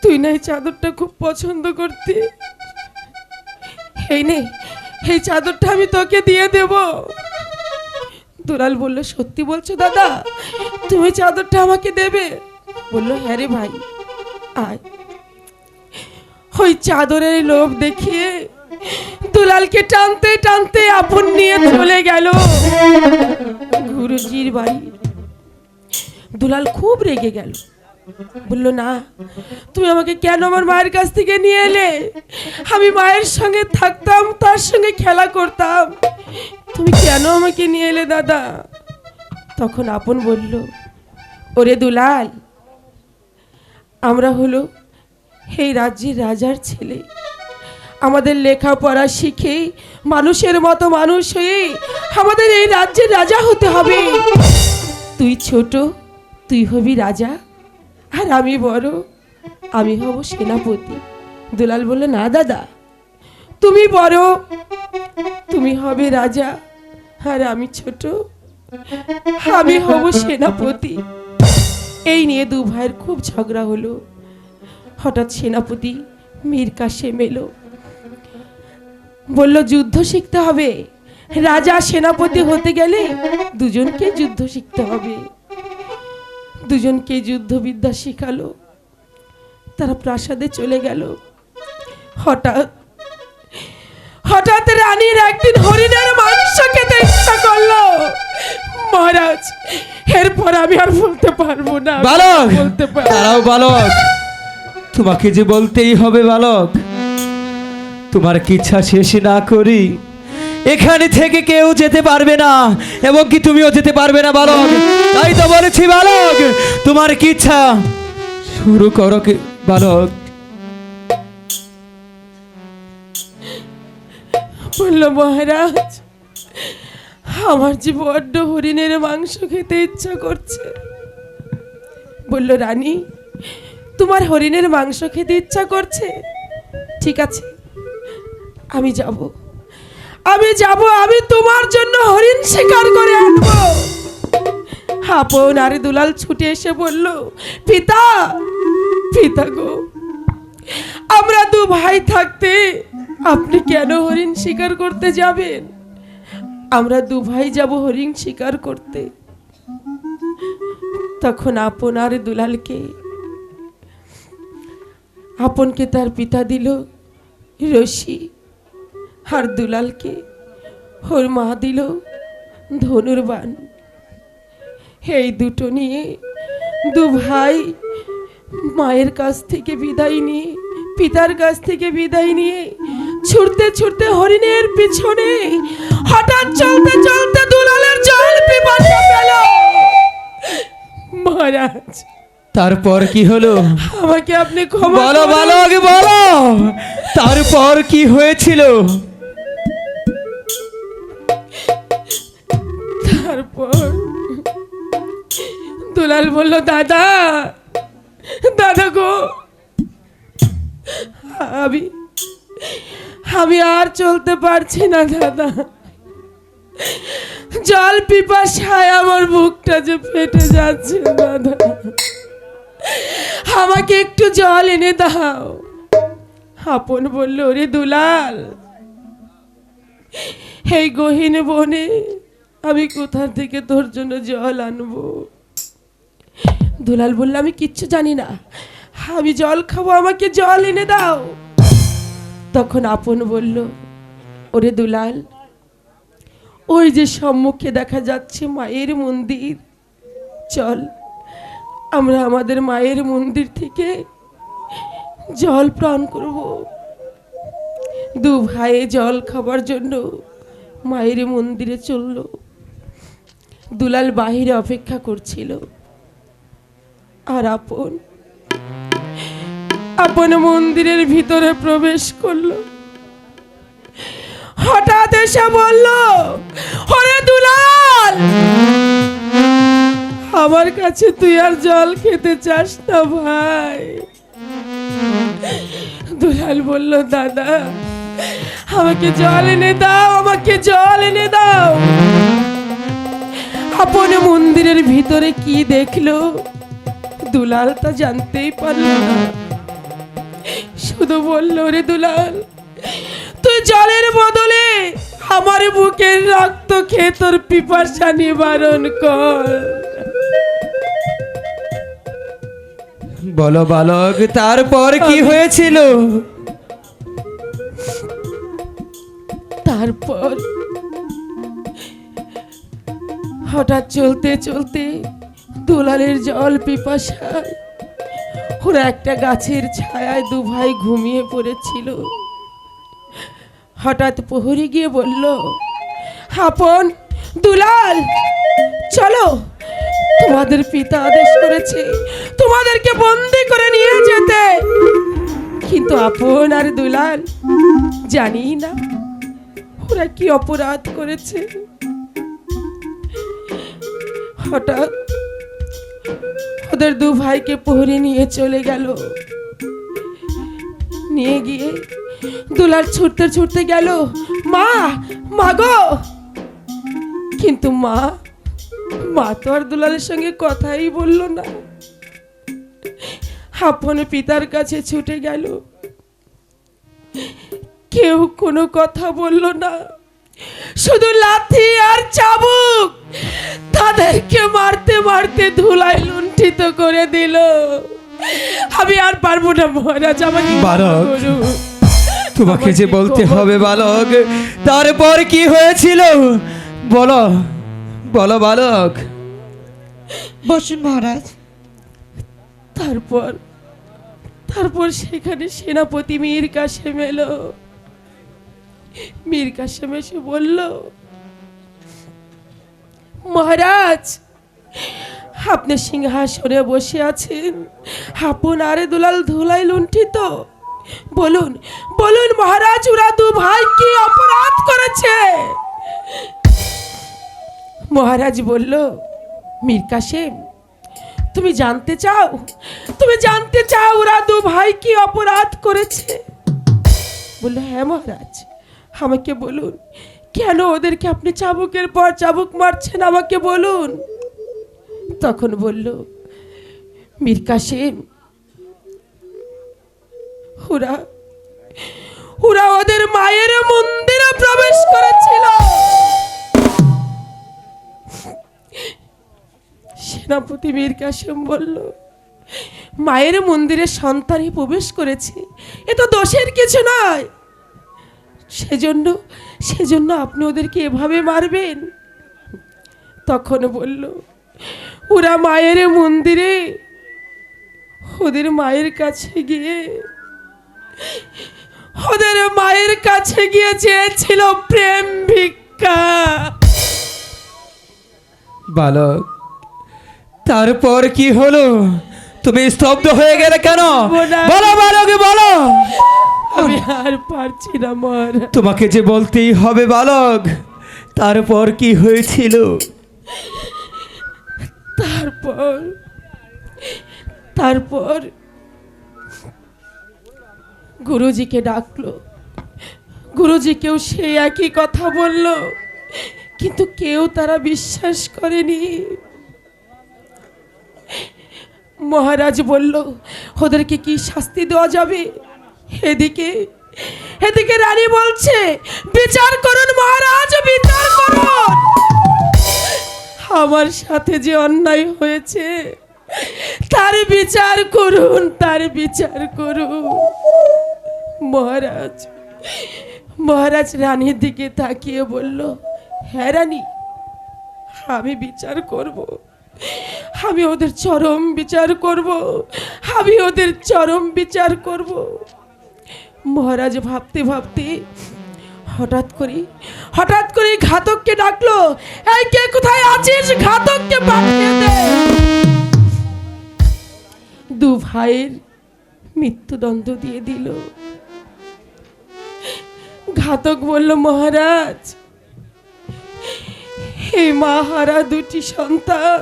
তুই না এই চাদরটা খুব পছন্দ করতি, এই নে, এই চাদরটা আমি তোকে দিয়ে দেব। দুলাল বলল, সত্যি বলছো দাদা, তুমি চাদরটা আমাকে দেবে? বলল, হ্যাঁ রে ভাই, আয়। ওই চাদরের লোভ দেখিয়ে দুলালকে টানতে টানতে আপন নিয়ে চলে গেল গুরুজির বাড়ি। দুলাল খুব রেগে গেল, বলল, না, তুমি আমাকে কেন আমার মায়ের কাছ থেকে নিয়ে এলে? আমি মায়ের সঙ্গে থাকতাম, তার সঙ্গে খেলা করতাম, তুমি কেন আমাকে নিয়ে এলে দাদা? তখন আপন বলল, ওরে দুলাল, আমরা হলো এই রাজ্যের রাজার ছেলে, আমাদের লেখাপড়া শিখে মানুষের মতো মানুষ হয়ে আমাদের এই রাজ্যের রাজা হতে হবে। তুই ছোট, তুই হবি রাজা, আর আমি বড়, আমি হব সেনাপতি। দুলাল বলল, না দাদা, তুমি বড়, তুমি হবে রাজা, আর আমি ছোট, আমি হব সেনাপতি। এই নিয়ে দু ভাইয়ের খুব ঝগড়া হলো। হঠাৎ সেনাপতি মীর কাসেম এলো, বলল, যুদ্ধ শিখতে হবে। রাজা সেনাপতি হতে গেলে দুজনকে যুদ্ধ শিখতে হবে। দুজনকে যুদ্ধবিদ্যা শিখালো। তারা প্রাসাদে চলে গেল। হঠাৎ হঠাৎ রানীর একদিন হরিণের মাংস খেতে ইচ্ছা করলো। মহারাজ, এরপর আমি আর বলতে পারবো না। বালক, বলতে পারবো। দাঁড়াও বালক, তোমাকে যে বলতেই হবে বালক, তোমার কি ইচ্ছা শেষ না করি এখানে থেকে কেউ যেতে পারবে না, এবং কি তুমিও যেতে পারবে না বালক। তাই তো বলেছি বালক, তোমার কি ইচ্ছা শুরু করো বালক, বলল মহারাজ, আমার যে বড্ড হরিণের মাংস খেতে ইচ্ছা করছে। বলল রানী, তোমার হরিণের মাংস খেতে ইচ্ছা করছে, ঠিক আছে, আমি যাব, আমি তোমার জন্য হরিণ শিকার করে আনবো। আপন আর দুলাল ছুটে এসে বলল, পিতা, পিতা গো, আমরা দু ভাই থাকতে আপনি কেন হরিণ শিকার করতে যাবেন? আমরা দু ভাই যাব হরিণ শিকার করতে। তখন আপন আর দুলালকে আপনকে তার পিতা দিল রশি, আর দুলালকে ওর মা দিল ধনুর্বাণ। এই দুটো নিয়ে দু ভাই মায়ের কাছ থেকে বিদায় নিয়ে, পিতার কাছ থেকে বিদায় নিয়ে ছুটতে ছুটতে হরিণের পিছনে হঠাৎ চলতে চলতে দুলালের জল পিপাসা পেল। মহারাজ, তারপর কি হলো? আমাকে আপনি ক্ষমা বলো করুন। বালক, বলো, তারপর কি হয়েছিল? তারপর দুলাল বলল, দাদা, দাদা গো, আমি আর চলতে পারছি না দাদা, জল পিপাসায় আমার বুকটা যে ফেটে যাচ্ছে দাদা, আমাকে একটু জল এনে দাও। আপন বলল, ওরে দুলাল, এই গহীন বনে আমি কোথা থেকে তোর জন্য জল আনবো? দুলাল বলল, আমি কিচ্ছু জানি না, আমি জল খাবো, আমাকে জল এনে দাও। তখন আপন বলল, ওরে দুলাল, ওই যে সম্মুখে দেখা যাচ্ছে মায়ের মন্দির, চল আমরা আমাদের মায়ের মন্দির থেকে জল পান করব। দু ভাই জল খাবার জন্য মায়ের মন্দিরে চলল। দুলাল বাহিরে অপেক্ষা করছিল, আর আপন মন্দিরের ভিতরে প্রবেশ করলো। হঠাৎ এসে বলল, ওরে দুলাল, আমার কাছে তুই আর জল খেতে চাস না ভাই? দুলাল বলল, দাদা, আমাকে জল এনে দাও, আমাকে জল এনে দাও। আপন মন্দিরের ভিতরে কি দেখলো দুলাল তা জানতেই পারল না, শুধু বলল, রে দুলাল, তুই জলের বদলে আমার বুকের রক্ত খেয়ে তোর পিপাসা নিবারণ কর। বলো বালক, তারপর কি হয়েছিল? তারপর হঠাৎ চলতে চলতে দুলালের জল পিপাসায় ওরা একটা গাছের ছায়ায় দু ভাই ঘুমিয়ে পড়েছিল। হঠাৎ প্রহরী গিয়ে বলল, আপন, দুলাল, চলো, তোমাদের পিতা আদেশ করেছে তোমাদেরকে বন্দি করে নিয়ে যেতে। কিন্তু আপন আর দুলাল জানি না ওরা কি অপরাধ করেছে। হঠাৎ ওদের দু ভাইকে প্রহরী নিয়ে চলে গেল। নিয়ে গিয়ে দুলাল ছুটতে ছুটতে গেল, মা, মা গো। কিন্তু মা তো আর দুলালের সঙ্গে কথাই বলল না। আপন পিতার কাছে ছুটে গেল, কেউ কোনো কথা বলল না, শুধু লাথি আর চাবুক তাদেরকে মারতে মারতে ধুলায় লুণ্ঠিত করে দিল। আমি আর পারবো না মহারাজ, আমাকে বালক, করুন। তোমাকে যে বলতে হবে বালক, তারপর কি হয়েছিল? বলো, বলো বালক। বসুন মহারাজ। তারপর সেখানে সেনাপতি মীর কাসেম এলো। মীর কাসেম এসে বলল, মহারাজ, আপনি সিংহাসনে বসে আছেন, আপনার দুলাল ধুলাই লুণ্ঠিত। বলুন বলুন মহারাজ, ওরা দু ভাই কি অপরাধ করেছে? মহারাজ বলল, মীর কাসেম, তুমি জানতে চাও? তুমি জানতে চাও ওরা দু ভাই কি অপরাধ করেছে? বললো, হ্যাঁ মহারাজ, আমাকে বলুন, কেন ওদেরকে আপনি চাবুকের পর চাবুক মারছেন, আমাকে বলুন। তখন বলল, মীর কাসেম, ওরা ওদের মায়ের মন্দিরে প্রবেশ করেছিল। সেনাপতি মীর কাসেম বলল, মায়ের মন্দিরে সন্তানই প্রবেশ করেছে, এ তো দোষের কিছু নয়, সেজন্য আপনি ওদেরকে এভাবে মারবেন? তখন বলল, ওরা মায়ের মন্দিরে ওদের মায়ের কাছে গিয়ে চেয়েছিল প্রেম ভিক্ষা। বালক, তারপর কি হলো? তুমি স্তব্ধ হয়ে গেলে কেন? বলো বালক, বলো। আমি আর পারছি না মহারাজ। তোমাকে যে বলতেই হবে বালক, তারপর কি হয়েছিল? তারপর গুরুজিকে ডাকলো, গুরুজিকেও সেই একই কথা বলল, কিন্তু কেউ তারা বিশ্বাস করেনি। মহারাজ বলল, ওদেরকে কি শাস্তি দেওয়া যাবে? এদিকে রানী বলছে, বিচার করুন মহারাজ, বিচার করুন, আমার সাথে যে অন্যায় হয়েছে তার বিচার করুন, তার বিচার করুন। মহারাজ রানীর দিকে তাকিয়ে বলল, হ্যাঁ রানী, আমি বিচার করব, আমি ওদের চরম বিচার করব, আমি ওদের চরম বিচার করব। মহারাজ ভাবতে ভাবতে হঠাৎ করে ঘাতককে ডাকলো, এই কে কোথায় আছিস? ঘাতককে পাঠিয়ে দে। দু ভাইয়ের মৃত্যুদণ্ড দিয়ে দিল। ঘাতক বলল, মহারাজ, হে মাহারা দুটি সন্তান,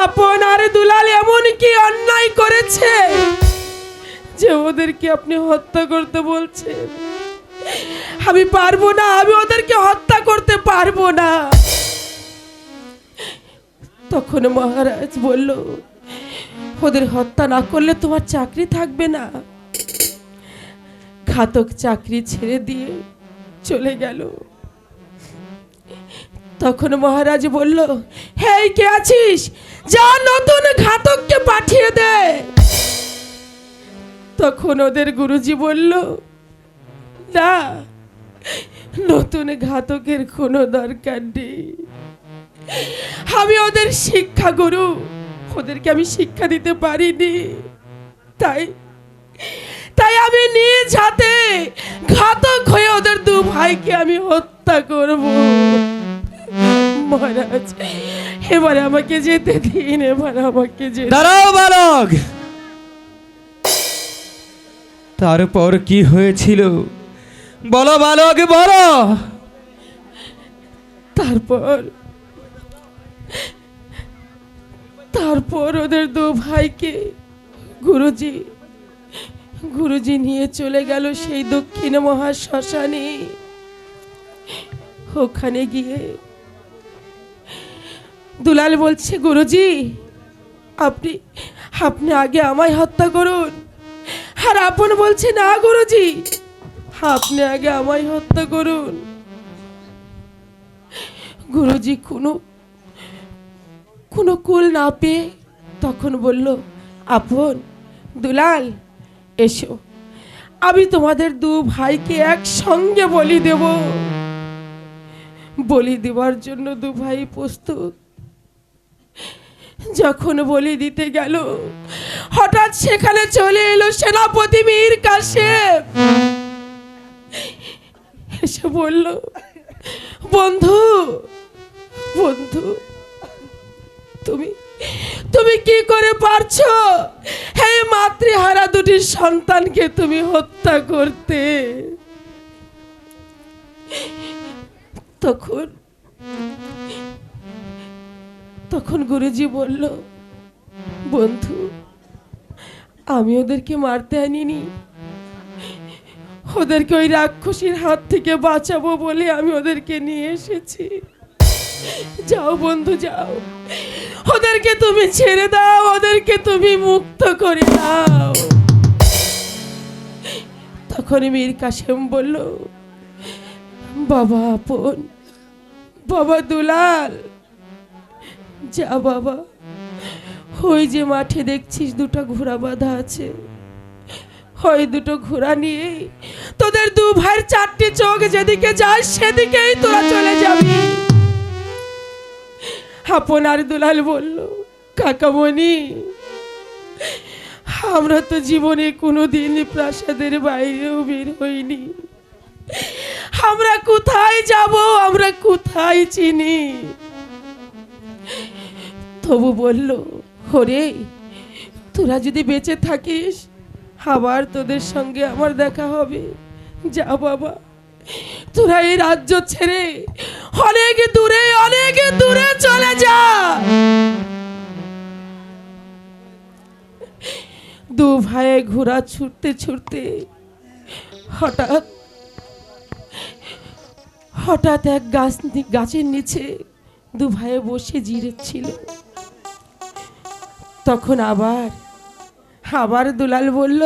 আপনার দুলাল এমন কি অন্যায় করেছে যে ওদেরকে আপনি হত্যা করতে বলছেন? আমি পারবো না, আমি ওদেরকে হত্যা করতে পারবো না। তখন মহারাজ বলল, ওদের হত্যা না করলে তোমার চাকরি থাকবে না। ঘাতক চাকরি ছেড়ে দিয়ে চলে গেল। তখন মহারাজ বলল, হে কে আছিস, যা নতুন ঘাতককে পাঠিয়ে দে। তখন ওদের গুরুজি বলল, না, নতুন ঘাতকের কোনো দরকার নেই, আমি ওদের শিক্ষা গুরু, ওদেরকে আমি শিক্ষা দিতে পারিনি, তাই আমি নিজ হাতে ঘাতক হয়ে ওদের দু ভাইকে আমি হত্যা করব। মহারাজ, এবারে আমাকে যেতে দিন, এবারে আমাকে যেতে। দাঁড়াও বালক, তারপর কি হয়েছিল বলো বালক, বলো। তারপর ওদের দু ভাইকে গুরুজি নিয়ে চলে গেল সেই দক্ষিণ মহাশ্মশানে। ওখানে গিয়ে দুলাল বলছে, গুরুজি, আপনি আগে আমায় হত্যা করুন। আর আপন বলছে, না গুরুজি, আপনি আগে আমায় হত্যা করুন। গুরুজি কোনো কুল না পেয়ে তখন বলল, আপন দুলাল, এসো, আমি তোমাদের দু ভাইকে একসঙ্গে বলি দেব। বলি দেওয়ার জন্য দু ভাই প্রস্তুত। যখন বলি দিতে গেল, হঠাৎ সেখানে চলে এলো সেনাপতি মীর কাসেম। এসে বলল, বন্ধু, তুমি কি করে পারছো এই মাতৃহারা দুটি সন্তানকে তুমি হত্যা করতে? তখন গুরুজি বলল, বন্ধু, আমি ওদেরকে মারতে আনিনি, ওদেরকে ওই রাক্ষসীর হাত থেকে বাঁচাবো বলে আমি ওদেরকে নিয়ে এসেছি। যাও বন্ধু, যাও, ওদেরকে তুমি ছেড়ে দাও, ওদেরকে তুমি মুক্ত করে দাও। তখন মীর কাসেম বলল, বাবা আপন, বাবা দুলাল, যা বাবা, ওই যে মাঠে দেখছিস দুটো ঘোড়া বাঁধা আছে, ওই দুটো ঘোড়া নিয়ে তোদের দু ভাইয়ের চারটি চোখ যেদিকে যায় সেদিকেই তোরা চলে যাবি। আপন আর দুলাল বলল, কাকামণি, আমরা তো জীবনে কোনোদিন প্রাসাদের বাইরেও বের হইনি, আমরা কোথায় যাব, আমরা কোথায় চিনি? তবু বলল, ওরে, তোরা যদি বেঁচে থাকিস আবার তোদের সঙ্গে আমার দেখা হবে। যা বাবা, তোরা এই রাজ্য ছেড়ে অনেক দূরে চলে যা। দু ভাই ঘোড়া ছুটতে ছুটতে হঠাৎ এক গাছের নিচে দু ভাই বসে জিরেছিল। তখন আবার দুলাল বলল,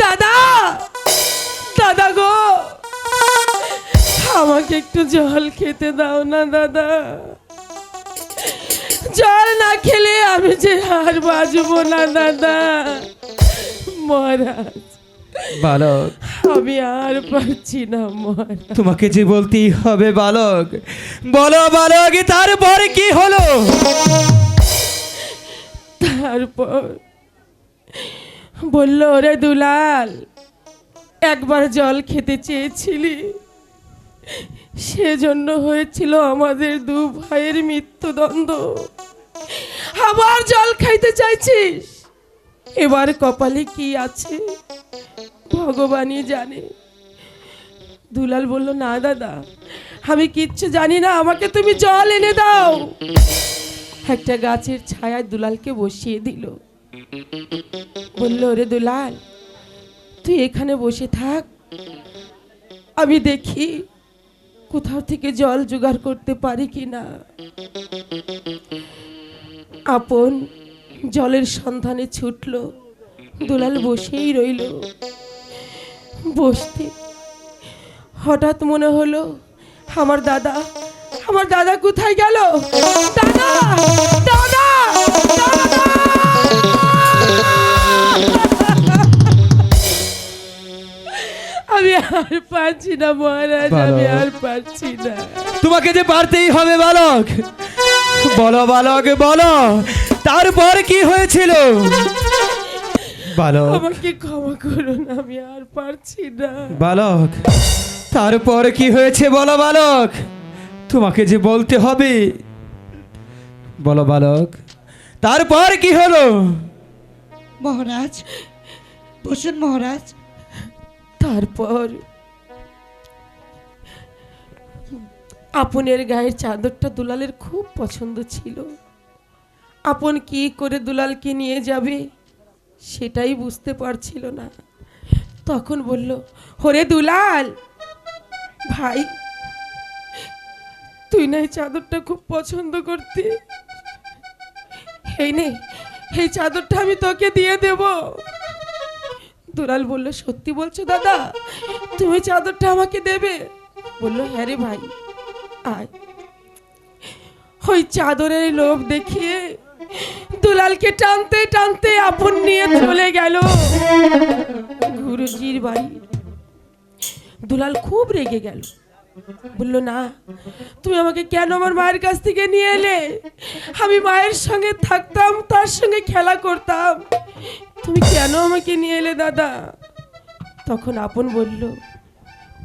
দাদা, দাদা গো, আমাকে একটু জল খেতে দাও না দাদা, জল না খেলে আমি যে আর বাঁচবো না দাদা। মহারাজ, বালক, আমি আর পারছি না মহারাজ। তোমাকে যে বলতেই হবে বালক, বলো বালক, তারপরে কি হলো? তারপর বলল, ওরে দুলাল, একবার জল খেতে চেয়েছিলি, সেজন্য হয়েছিল আমাদের দু ভাইয়ের মৃত্যুদণ্ড। আবার জল খাইতে চাইছিস, এবার কপালে কি আছে ভগবানই জানে। দুলাল বলল, না দাদা, আমি কিচ্ছু জানি না, আমাকে তুমি জল এনে দাও। একটা গাছের ছায়ায় দুলালকে বসিয়ে দিল। বলল, ওরে দুলাল, তুই এখানে বসে থাক, আমি দেখি কোথাও থেকে জল জোগাড় করতে পারি কিনা। আপন জলের সন্ধানে ছুটল। দুলাল বসেই রইল। বসতে হঠাৎ মনে হলো, আমার দাদা কোথায় গেল? দাদা, দাদা, দাদা! আমি আর পারছি না মহারাজ, আমি আর পারছি না। তোমাকে যে পারতেই হবে বালক, বলো বালক, বলো, তারপর কি হয়েছিল? বালক, আমাকে ক্ষমা করুন, আমি আর পারছি না। বালক, তারপর কি হয়েছে বলো বালক, তোমাকে যে বলতে হবে। বলো বালক, তারপর কি হলো? মহারাজ, বসুন মহারাজ। তারপর আপনের গায়ের চাদরটা দুলালের খুব পছন্দ ছিল। আপন কি করে দুলালকে নিয়ে যাবে সেটাই বুঝতে পারছিল না। তখন বলল, ওরে দুলাল ভাই, তুই না এই চাদরটা খুব পছন্দ করতি, এই নে, এই চাদরটা আমি তোকে দিয়ে দেব। দুলাল বলল, সত্যি বলছো দাদা, তুমি চাদরটা আমাকে দেবে? বলল, হ্যাঁ রে ভাই, আয়। ওই চাদরের লোভ দেখিয়ে দুলালকে টানতে টানতে আপন নিয়ে চলে গেল গুরুজির বাড়ি। দুলাল খুব রেগে গেল, বলল, না, তুমি আমাকে কেন আমার মায়ের কাছ থেকে নিয়ে এলে? আমি মায়ের সঙ্গে থাকতাম, তার সঙ্গে খেলা করতাম, তুমি কেন আমাকে নিয়ে এলে দাদা? তখন আপন বলল,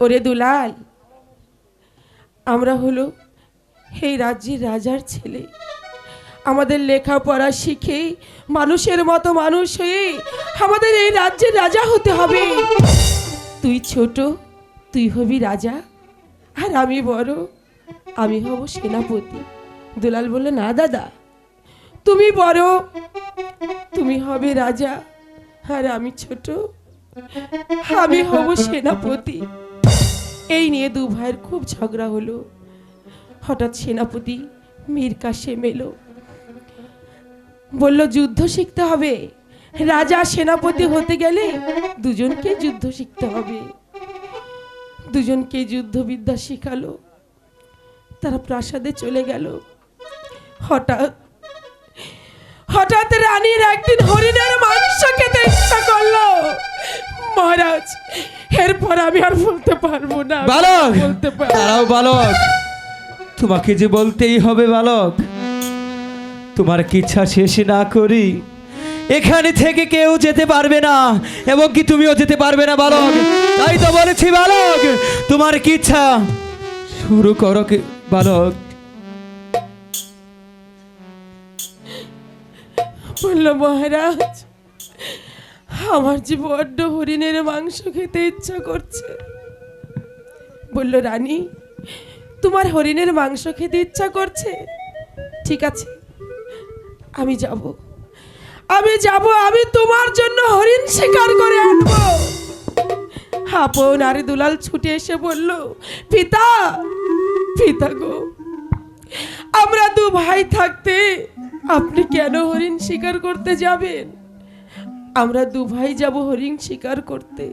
ওরে দুলাল, আমরা হলো এই রাজ্যের রাজার ছেলে, আমাদের লেখাপড়া শিখে মানুষের মতো মানুষ হয়ে আমাদের এই রাজ্যের রাজা হতে হবে। তুই ছোট, তুই হবি রাজা, আর আমি বড়, আমি হব সেনাপতি। দুলাল বলল, না দাদা, তুমি বড়, তুমি হবে রাজা, আর আমি ছোট, আমি হব সেনাপতি। এই নিয়ে দু ভাইয়ের খুব ঝগড়া হলো। হঠাৎ সেনাপতি মীর কাসেম এলো, বলল যুদ্ধ শিখতে হবে। রাজা সেনাপতি হতে গেলে দুজনকে যুদ্ধ শিখতে হবে। দুজনকে যুদ্ধবিদ্যা শিখালো। তারা প্রাসাদে চলে গেল। হঠাৎ হঠাৎ রানীর একদিন হরিণের মাংস খেতে ইচ্ছা করলো। মহারাজ, এরপর আমি আর বলতে পারবো না। বালক, বলতে পারবো। দাঁড়াও বালক, তোমাকে যে বলতেই হবে বালক, তোমার কি ইচ্ছা শেষ না করি এখানে থেকে কেউ যেতে পারবে না, এবং কি তুমিও যেতে পারবে না বালক। তাই তো বলেছি বালক, তোমার কি ইচ্ছা শুরু করো বালক। বলল, মহারাজ, আমার যে বড্ড হরিণের মাংস খেতে ইচ্ছা করছে। বলল, রানী, তোমার হরিণের মাংস খেতে ইচ্ছা করছে, ঠিক আছে, আমি যাব, আমি তোমার জন্য হরিণ শিকার করে আনবো। আপন আর দুলাল ছুটে এসে বলল, পিতা, পিতা গো, আমরা দু ভাই থাকতে আপনি কেন হরিণ শিকার করতে যাবেন? আমরা দু ভাই যাব হরিণ শিকার করতে।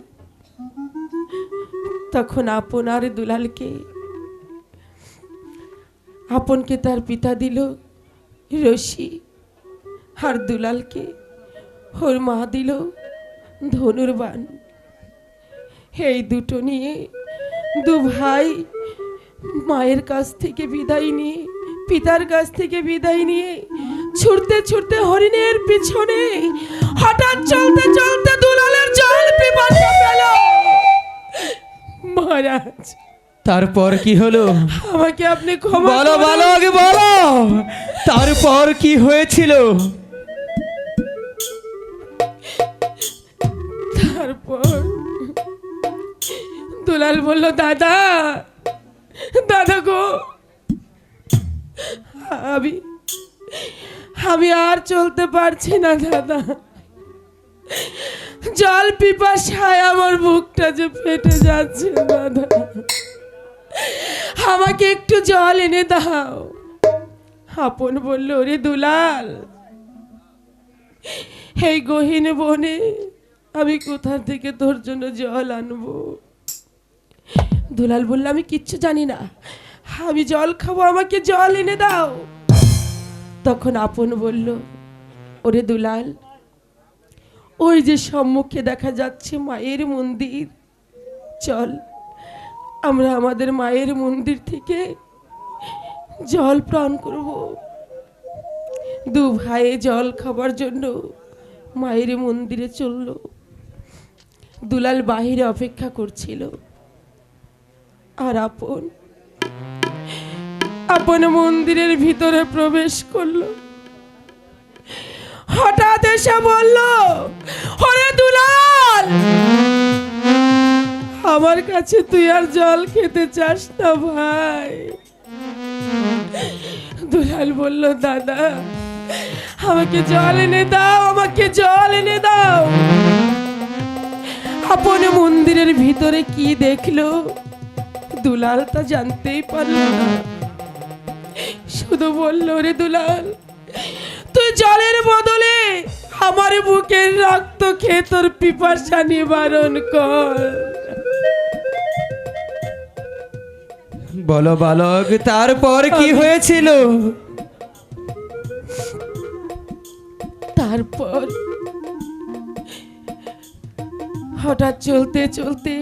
তখন আপন আর দুলালকে, আপনকে তার পিতা দিল রশি, আর দুলালকে ওর মা দিল ধনুর্বাণ। এই দুটো নিয়ে দু ভাই মায়ের কাছ থেকে বিদায় নিয়ে, পিতার কাছ থেকে বিদায় নিয়ে ছুটতে ছুটতে হরিণের পিছনে, হঠাৎ চলতে চলতে দুলালের জল পিপাসা পেল। মহারাজ, তারপর কি হলো আমাকে আপনি ক্ষমা বলো করুন। বালক, বলো তারপর কি হয়েছিল? তারপর দুলাল বলল, দাদা, দাদা গো, আমি আর চলতে পারছি না দাদা। জল পিপাসায় আমার বুকটা যে ফেটে যাচ্ছে দাদা, আমাকে একটু জল এনে দাও। আপন বলল, ওরে দুলাল, এই গহীন বনে আমি কোথা থেকে তোর জন্য জল আনবো? দুলাল বলল, আমি কিচ্ছু জানি না, আমি জল খাবো, আমাকে জল এনে দাও। তখন আপন বলল, ওরে দুলাল, ওই যে সম্মুখে দেখা যাচ্ছে মায়ের মন্দির, চল আমরা আমাদের মায়ের মন্দির থেকে জল পান করব। দু ভাই জল খাবার জন্য মায়ের মন্দিরে চলল। দুলাল বাহিরে অপেক্ষা করছিল, আর আপন মন্দিরের ভিতরে প্রবেশ করলো। হঠাৎ এসে বলল, ওরে দুলাল, আমার কাছে তুই আর জল খেতে চাস না ভাই? দুলাল বলল, দাদা, আমাকে জল এনে দাও, আমাকে জল এনে দাও। আপন মন্দিরের ভিতরে কি দেখলো দুলাল তা জানতেই পারল না। শুধু বলল, রে দুলাল, তুই জলের বদলে আমার বুকের রক্ত খেয়ে তোর পিপাসা নিবারণ কর। বলো বালক, তারপর কি হয়েছিল? তারপর হঠাৎ চলতে চলতে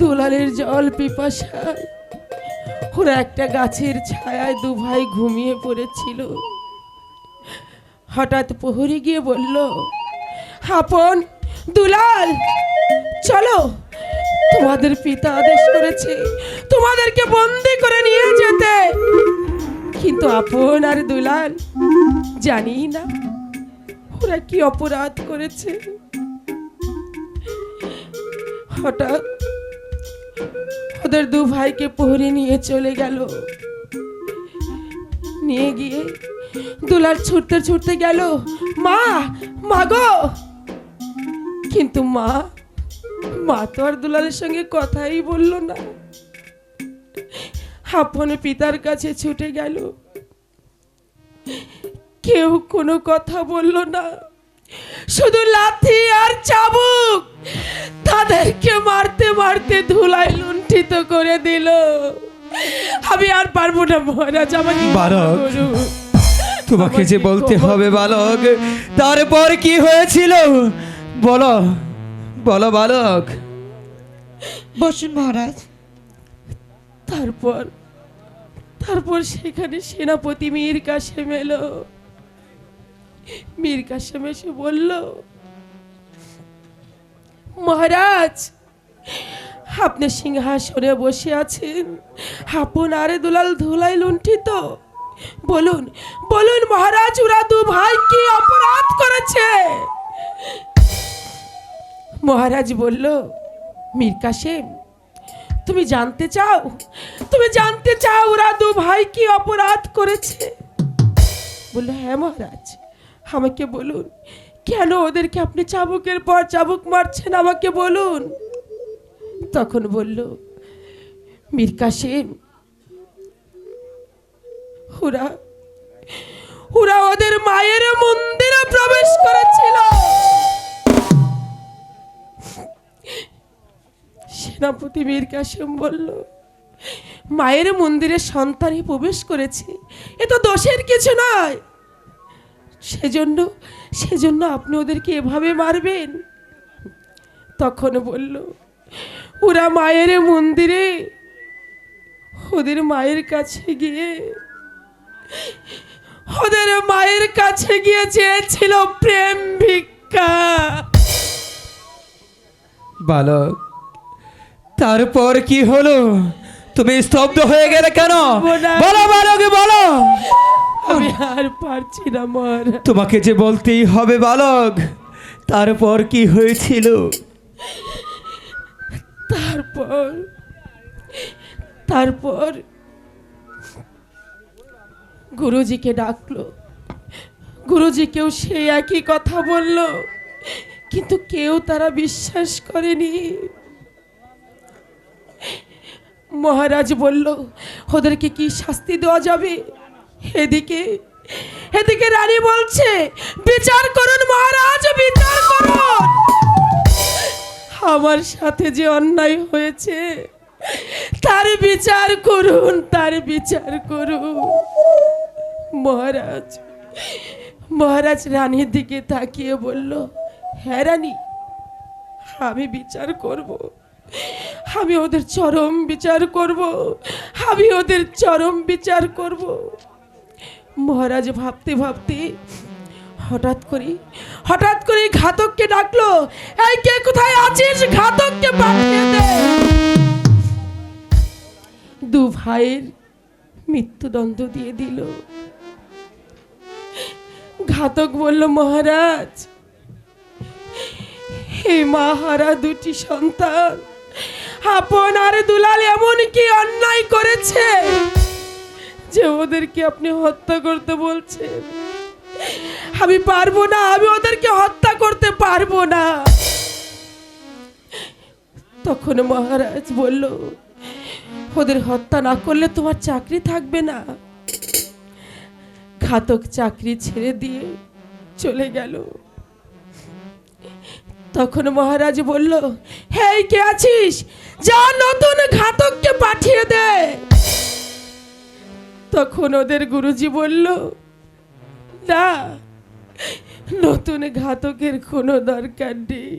দুলালের জল পিপাসায় ওরা একটা গাছের ছায়ায় দু ভাই ঘুমিয়ে পড়েছিল। হঠাৎ প্রহরী গিয়ে বলল, আপন, দুলাল, চলো, তোমাদের পিতা আদেশ করেছে তোমাদেরকে বন্দি করে নিয়ে যেতে। কিন্তু আপন আর দুলাল জানি না ওরা কি অপরাধ করেছে। হঠাৎ ওদের দু ভাইকে পহরে নিয়ে চলে গেল। নিয়ে গিয়ে দুলাল ছুটতে ছুটতে গেল, মা মা গো, কিন্তু মা তো আর দুলালের সঙ্গে কথাই বলল না। আপন পিতার কাছে ছুটে গেল, কেউ কোনো কথা বলল না, শুধু লাথি আর চাবুক তাদেরকে মারতে মারতে ধুলায় লুণ্ঠিত করে দিল। আমি আর পারবো না মহারাজ, আমাকে ক্ষমা বালক, করুন। তোমাকে যে আমাকে বলতে ক্ষমা হবে করুন। বালক, তারপর কি হয়েছিল বলো, বলো বালক। বসুন মহারাজ। তারপর সেখানে সেনাপতি মীর কাসেম এলো। মীর কাসেম এসে বলল, মহারাজ আপনি সিংহাসনে বসে আছেন, আপন আরে দুলাল ধুলাই লুণ্ঠিত। বলুন বলুন মহারাজ, ওরা দু ভাই কি অপরাধ করেছে? মহারাজ বলল, মীর কাসেম তুমি জানতে চাও ওরা দু ভাই কি অপরাধ করেছে? বলল, হ্যাঁ মহারাজ, আমাকে বলুন, কেন ওদেরকে আপনি চাবুকের পর চাবুক মারছেন, আমাকে বলুন। তখন বলল মীর কাসেম, ওরা ওদের মায়ের মন্দিরে প্রবেশ করেছিল। সেনাপতি মীর কাসেম বলল, মায়ের মন্দিরে সন্তানই প্রবেশ করেছে, এ তো দোষের কিছু নয়, সেজন্য আপনি ওদেরকে এভাবে মারবেন? তখন বলল, ওরা মায়ের মন্দিরে ওদের মায়ের কাছে গিয়ে চেয়েছিল প্রেম ভিক্ষা। বালক, তারপর কি হলো? তুমি স্তব্ধ হয়ে গেলে কেন? বলো বালক, বলো। আমি আর পারছি না মহারাজ। তোমাকে যে বলতেই হবে বালক, তারপর কি হয়েছিল? তারপর গুরুজিকে ডাকলো। গুরুজিকেও সেই একই কথা বলল, কিন্তু কেউ তারা বিশ্বাস করেনি। মহারাজ বলল, ওদেরকে কি শাস্তি দেওয়া যাবে? এদিকে রানী বলছে, বিচার করুন মহারাজ, বিচার করুন, আমার সাথে যে অন্যায় হয়েছে তার বিচার করুন, তার বিচার করুন। মহারাজ রানীর দিকে তাকিয়ে বলল, হ্যাঁ রানী, আমি বিচার করব, আমি ওদের চরম বিচার করব। মহারাজ ভাবতে ভাবতে হঠাৎ করে ঘাতককে ডাকলো, এই কে কোথায় আছিস, ঘাতককে পাঠিয়ে দে। দু ভাইয়ের মৃত্যুদণ্ড দিয়ে দিল। ঘাতক বলল, মহারাজ, হে মা হারা দুটি সন্তান, আপন আর দুলাল এমন কি অন্যায় করেছে যে ওদেরকে আপনি হত্যা করতে বলছেন? আমি পারবো না, আমি ওদেরকে হত্যা করতে পারবো না। তখন মহারাজ বলল, ওদের হত্যা না করলে তোমার চাকরি থাকবে না। ঘাতক চাকরি ছেড়ে দিয়ে চলে গেল। তখন মহারাজ বলল, হে কে আছিস, যা নতুন ঘাতককে পাঠিয়ে দে। তখন ওদের গুরুজি বলল, না, নতুন ঘাতকের কোনো দরকার নেই,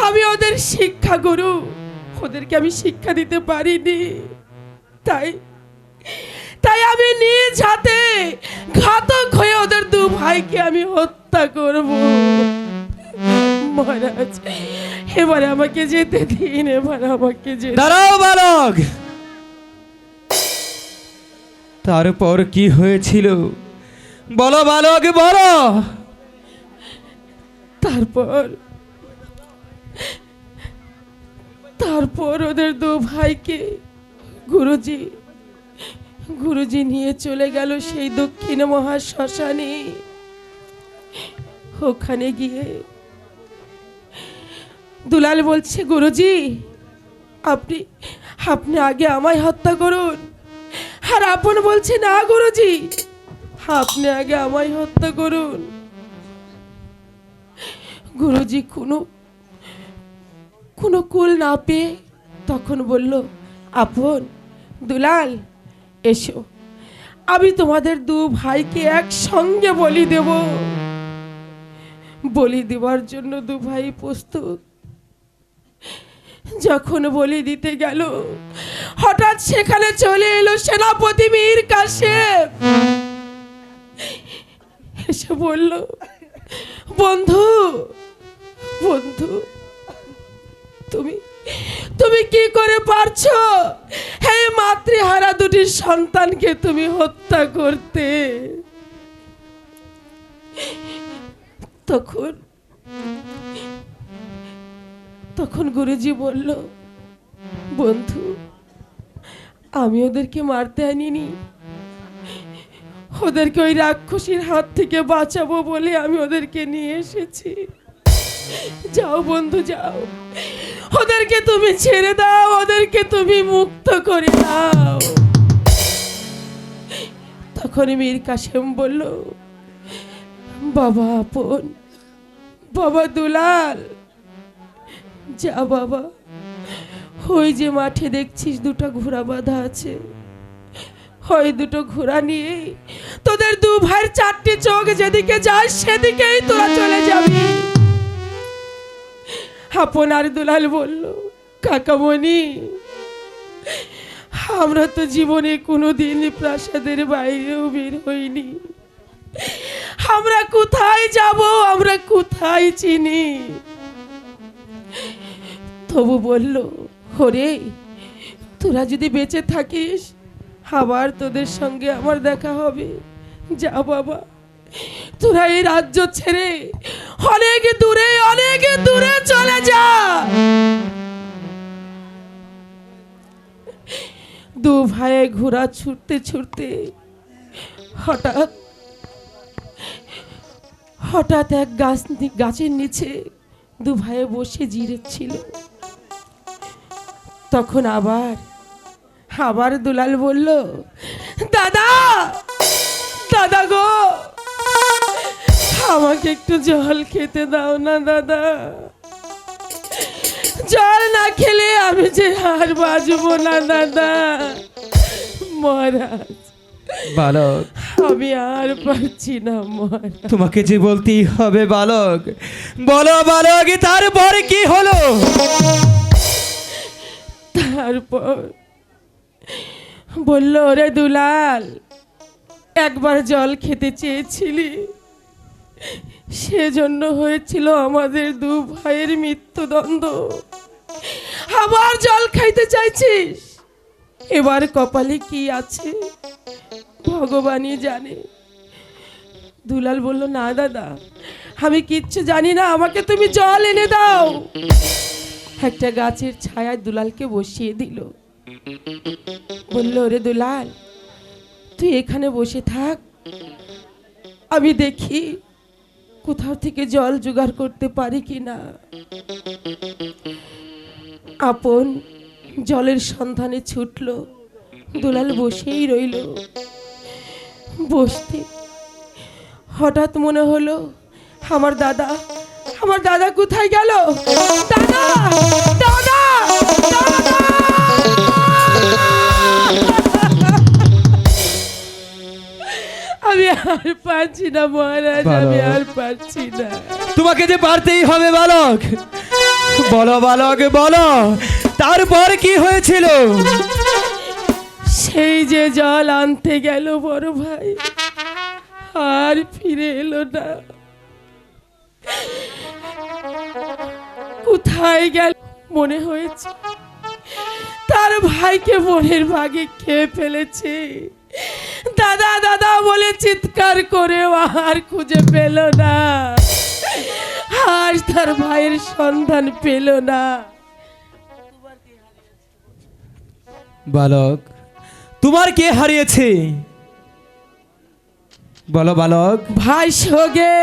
আমি ওদের শিক্ষা গুরু, ওদেরকে আমি শিক্ষা দিতে পারিনি, তাই আমি নিজ হাতে ঘাতক হয়ে ওদের দু ভাইকে আমি হত্যা করব। মহারাজ, এবারে আমাকে যেতে দিন, এবার আমাকে যেতে। দাঁড়াও বালক, তারপর কি হয়েছিল বলো বালক বলো। তারপর ওদের দু ভাইকে গুরুজি নিয়ে চলে গেল সেই দক্ষিণ মহাশ্মশানে। ওখানে গিয়ে দুলাল বলছে, গুরুজি আপনি আগে আমায় হত্যা করুন। আর আপন বলছে, না গুরুজি, আপনি আগে আমায় হত্যা করুন। গুরুজি কোনো কুল না পেয়ে তখন বলল, আপন দুলাল এসো, আমি তোমাদের দু ভাইকে একসঙ্গে বলি দেব। বলি দেওয়ার জন্য দু ভাই প্রস্তুত। যখন বলি দিতে গেল, হঠাৎ সেখানে চলে এলো সেনাপতি মীর কাসেম। এসে বলল, বন্ধু তুমি কি করে পারছো হে মাতৃহারা দুটি সন্তানকে তুমি হত্যা করতে? তখন গুরুজি বলল, বন্ধু, আমি ওদেরকে মারতে আনিনি, ওদেরকে ওই রাক্ষসীর হাত থেকে বাঁচাবো বলে আমি ওদেরকে নিয়ে এসেছি। যাও বন্ধু যাও, ওদেরকে তুমি ছেড়ে দাও, ওদেরকে তুমি মুক্ত করে দাও। তখন মীর কাসেম বলল, বাবা আপন, বাবা দুলাল, যা বাবা, ওই যে মাঠে দেখছিস দুটো ঘোড়া বাঁধা আছে, ওই দুটো ঘোড়া নিয়ে তোদের দু ভাইয়ের চারটি চোখ যেদিকে যায় সেদিকেই তোরা চলে যাবি। আপন আর দুলাল বলল, কাকামণি, আমরা তো জীবনে কোনোদিন প্রাসাদের বাইরেও বের হইনি, আমরা কোথায় যাব, আমরা কোথায় চিনি? তবু বলল, ওরে, তোরা যদি বেঁচে থাকিস আবার তোদের সঙ্গে আমার দেখা হবে। যা বাবা, তোরা এই রাজ্য ছেড়ে অনেক দূরে চলে যা। দু ভাই ঘোড়া ছুটতে হঠাৎ এক গাছের নিচে দু ভাই বসে জিরেছিল। তখন আবার দুলাল বলল, দাদা গো, আমাকে একটু জল খেতে দাও না দাদা, জল না খেলে আমি যে আর বাঁচবো না দাদা। মহারাজ, বালক, আমি আর পারছি না মহারাজ। তোমাকে যে বলতেই হবে বালক, বলো বালক, তারপরে কি হলো? তারপর বলল, রে দুলাল, একবার জল খেতে চেয়েছিলি, সেজন্য হয়েছিল আমাদের দু ভাইয়ের মৃত্যুদণ্ড। আবার জল খাইতে চাইছিস, এবার কপালে কি আছে ভগবানই জানে। দুলাল বলল, না দাদা, আমি কিচ্ছু জানি না, আমাকে তুমি জল এনে দাও। একটা গাছের ছায়ায় দুলালকে বসিয়ে দিল। বলল, রে দুলাল, তুই এখানে বসে থাক, আমি দেখি কোথাও থেকে জল জোগাড় করতে পারি কিনা। আপন জলের সন্ধানে ছুটল, দুলাল বসেই রইল। বসতে হঠাৎ মনে হলো, আমার দাদা কোথায় গেল? দাদা, দাদা, দাদা! আমি আর পারছি না মহারাজ, আমি আর পারছি না। তোমাকে যে পারতেই হবে বালক, বলো বালক বলো, তারপর কি হয়েছিল? সেই যে জল আনতে গেল বড় ভাই, আর ফিরে এলো না। কোথায় গেল? মনে হয়েছে তার ভাইকে মনের ভাগে খেয়ে ফেলেছে, দাদা বলে চিৎকার করে আর খুঁজে পেল না, আর তার ভাইয়ের সন্ধান পেল না। বালক, তোমার কে হারিয়েছে? বলো বালক। ভাই সগে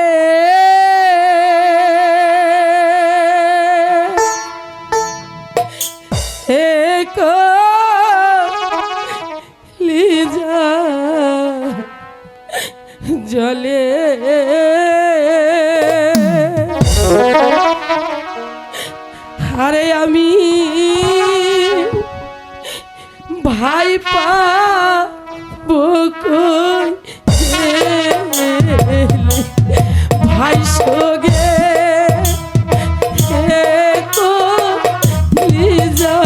লিজা জলে আরে আমি ভাই পাবো কই ভাই সগে লিজা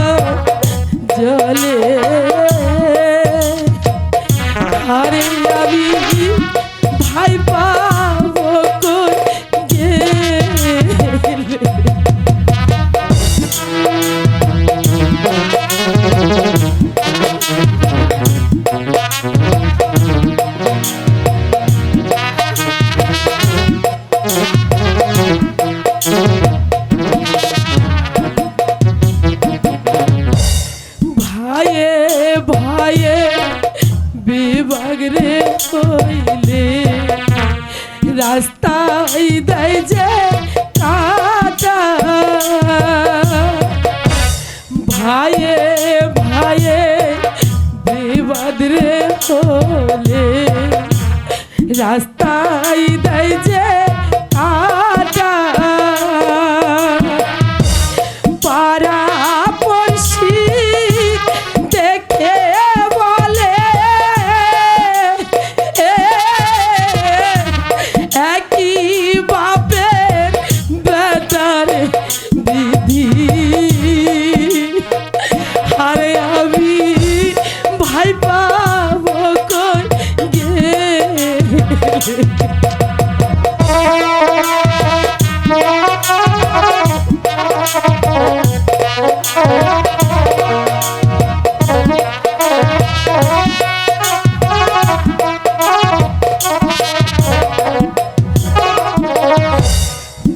জলে আরে আমি ভাই পাবো কই গেলে। ভাইয়ে ভাইয়ে বিভাগ রে কইলে রাস্তায় দেয় যে কাটা, ভাইয়ে ভাইয়ে বিবাদ রে হলে রাস্তায় দেয় যে কাটা, পাড়া পড়শি দেখে বলে একই বাপের বেটার দিদি, আরে আমি ভাই পাবো কই গেলে।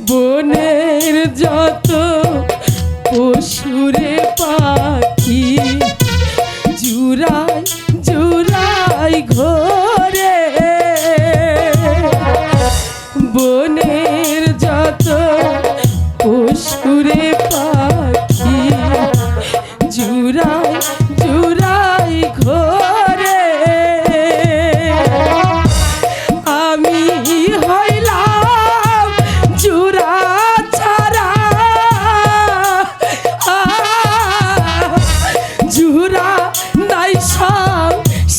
বনের যত পশুরে পাখি জুড়াই জুড়াই ঘরে, বনের যত পশুরে পাখি জুড়াই জুড়াই ঘরে, আমি হইলাম জুড়া ছাড়া, জুড়া নাই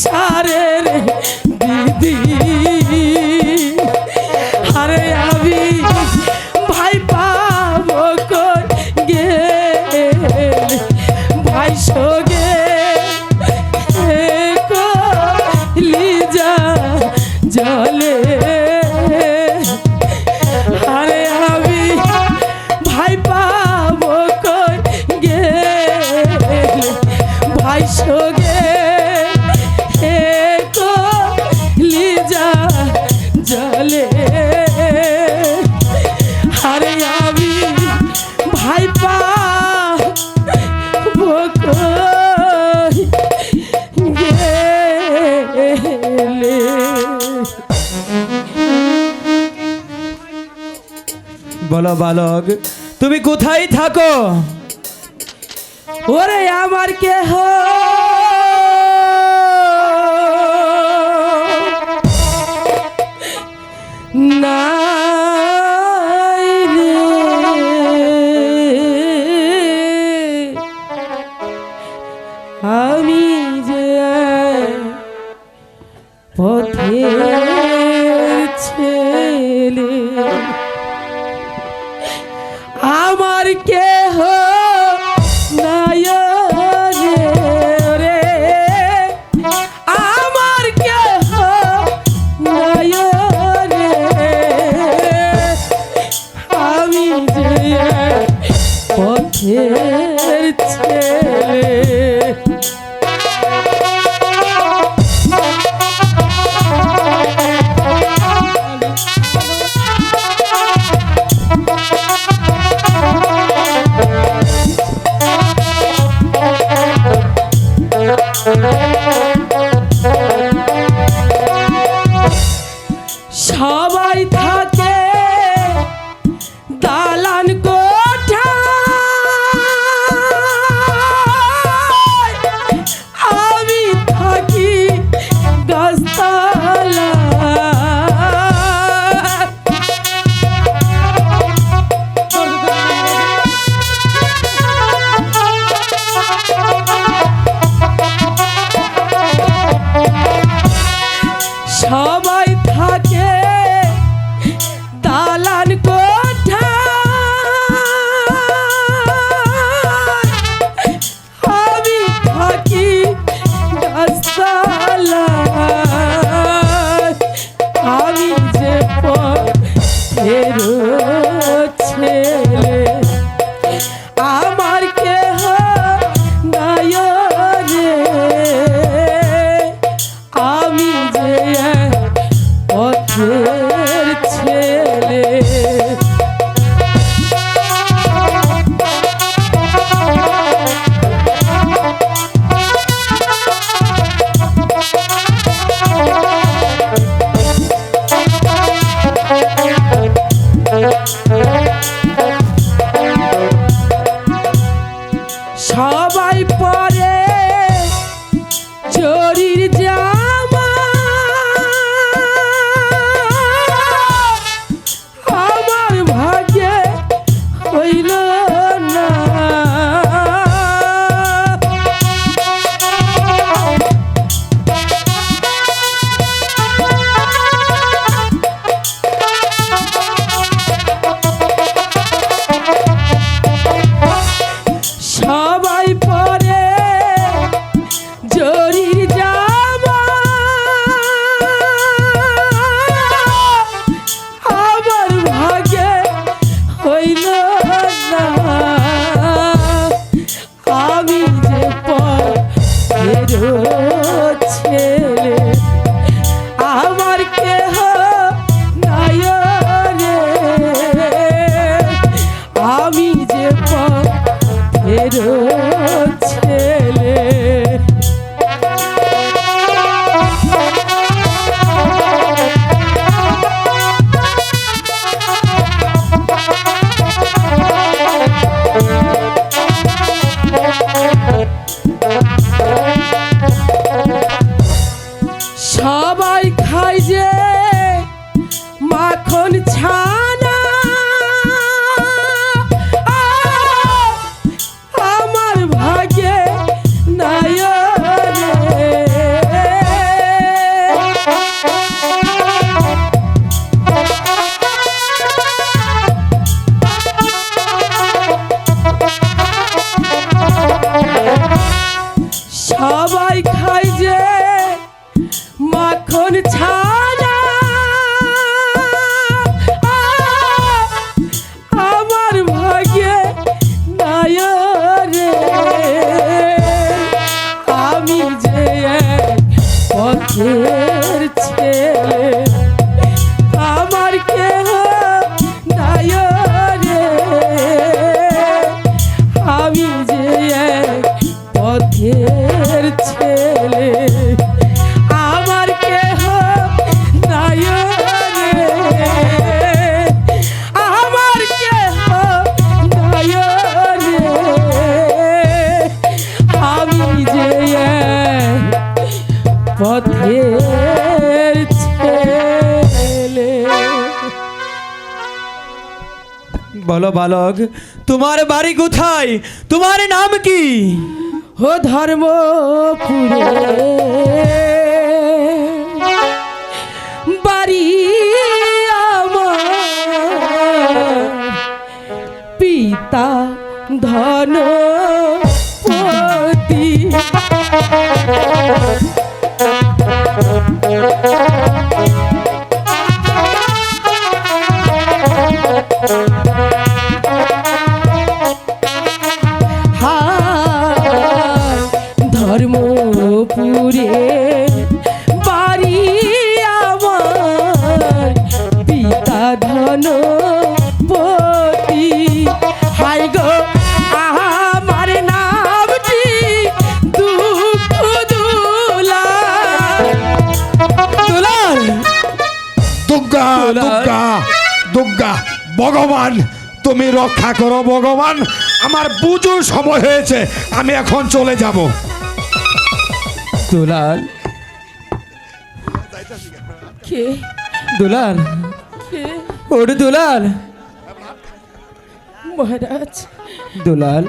সারের দিদি, আরে আমি ভাই পাবো কই গেলে। ভাই সগে লিজা জলে আরে আমি ভাই পাবো কই গেলে। ভাই সগে লিজা জলে আরে আমি ভাই পাবো কই গেলে। বলো বালক, তুমি কোথায় থাকো? ওরে আমার কেহ নাই রে, আমি যে পথের ছেলে, আমার কেহ নাই রে, আমার কেহ নাই রে, আমি যে পথের ছেলে। ছেলে আমার কেহ নাই রে, আমি যে এক পথের ছেলে। সবাই পরে জরির জামা, আমার ভাগ্যে হইল না। সবাই পরে জরির জামা, আমার ভাগ্যে হইল না। আমি যে পথের ছেলে আমার কেহ নাই রে, আমি যে পথের ছেলে। সবাই খায় যে মাখন ছানা, আমার ভাগ্যে নাই রে। সবাই খায় যে মাখন ছানা, আমার ভাগ্যে নাই রে, আমি যে এক পথের ছেলে আমার কেহ নাই রে, আমি যে এক পথের ছেলে আমার কেহ নাই রে, আমার কেহ নাই রে, আমি যে এক পথের ছেলে। বলো বালক, তোমার বাড়ি কোথায়? তোমার নাম কি? ও ধর্মপুরে বাড়ি আমার, পিতা ধনপতি। ধর্মপুরে বাড়ি আমার, পিতা ধনপতি। হাই গো আমার নামটি দুঃখ দুলাল। দুলাল, দুর্গা দুর্গা দুর্গা, ভগবান তুমি রক্ষা করো ভগবান, আমার বুঝুর সময় হয়েছে, আমি এখন চলে যাব। দুলাল, কে দুলাল, কে? ওরে দুলাল, মহারাজ, দুলাল,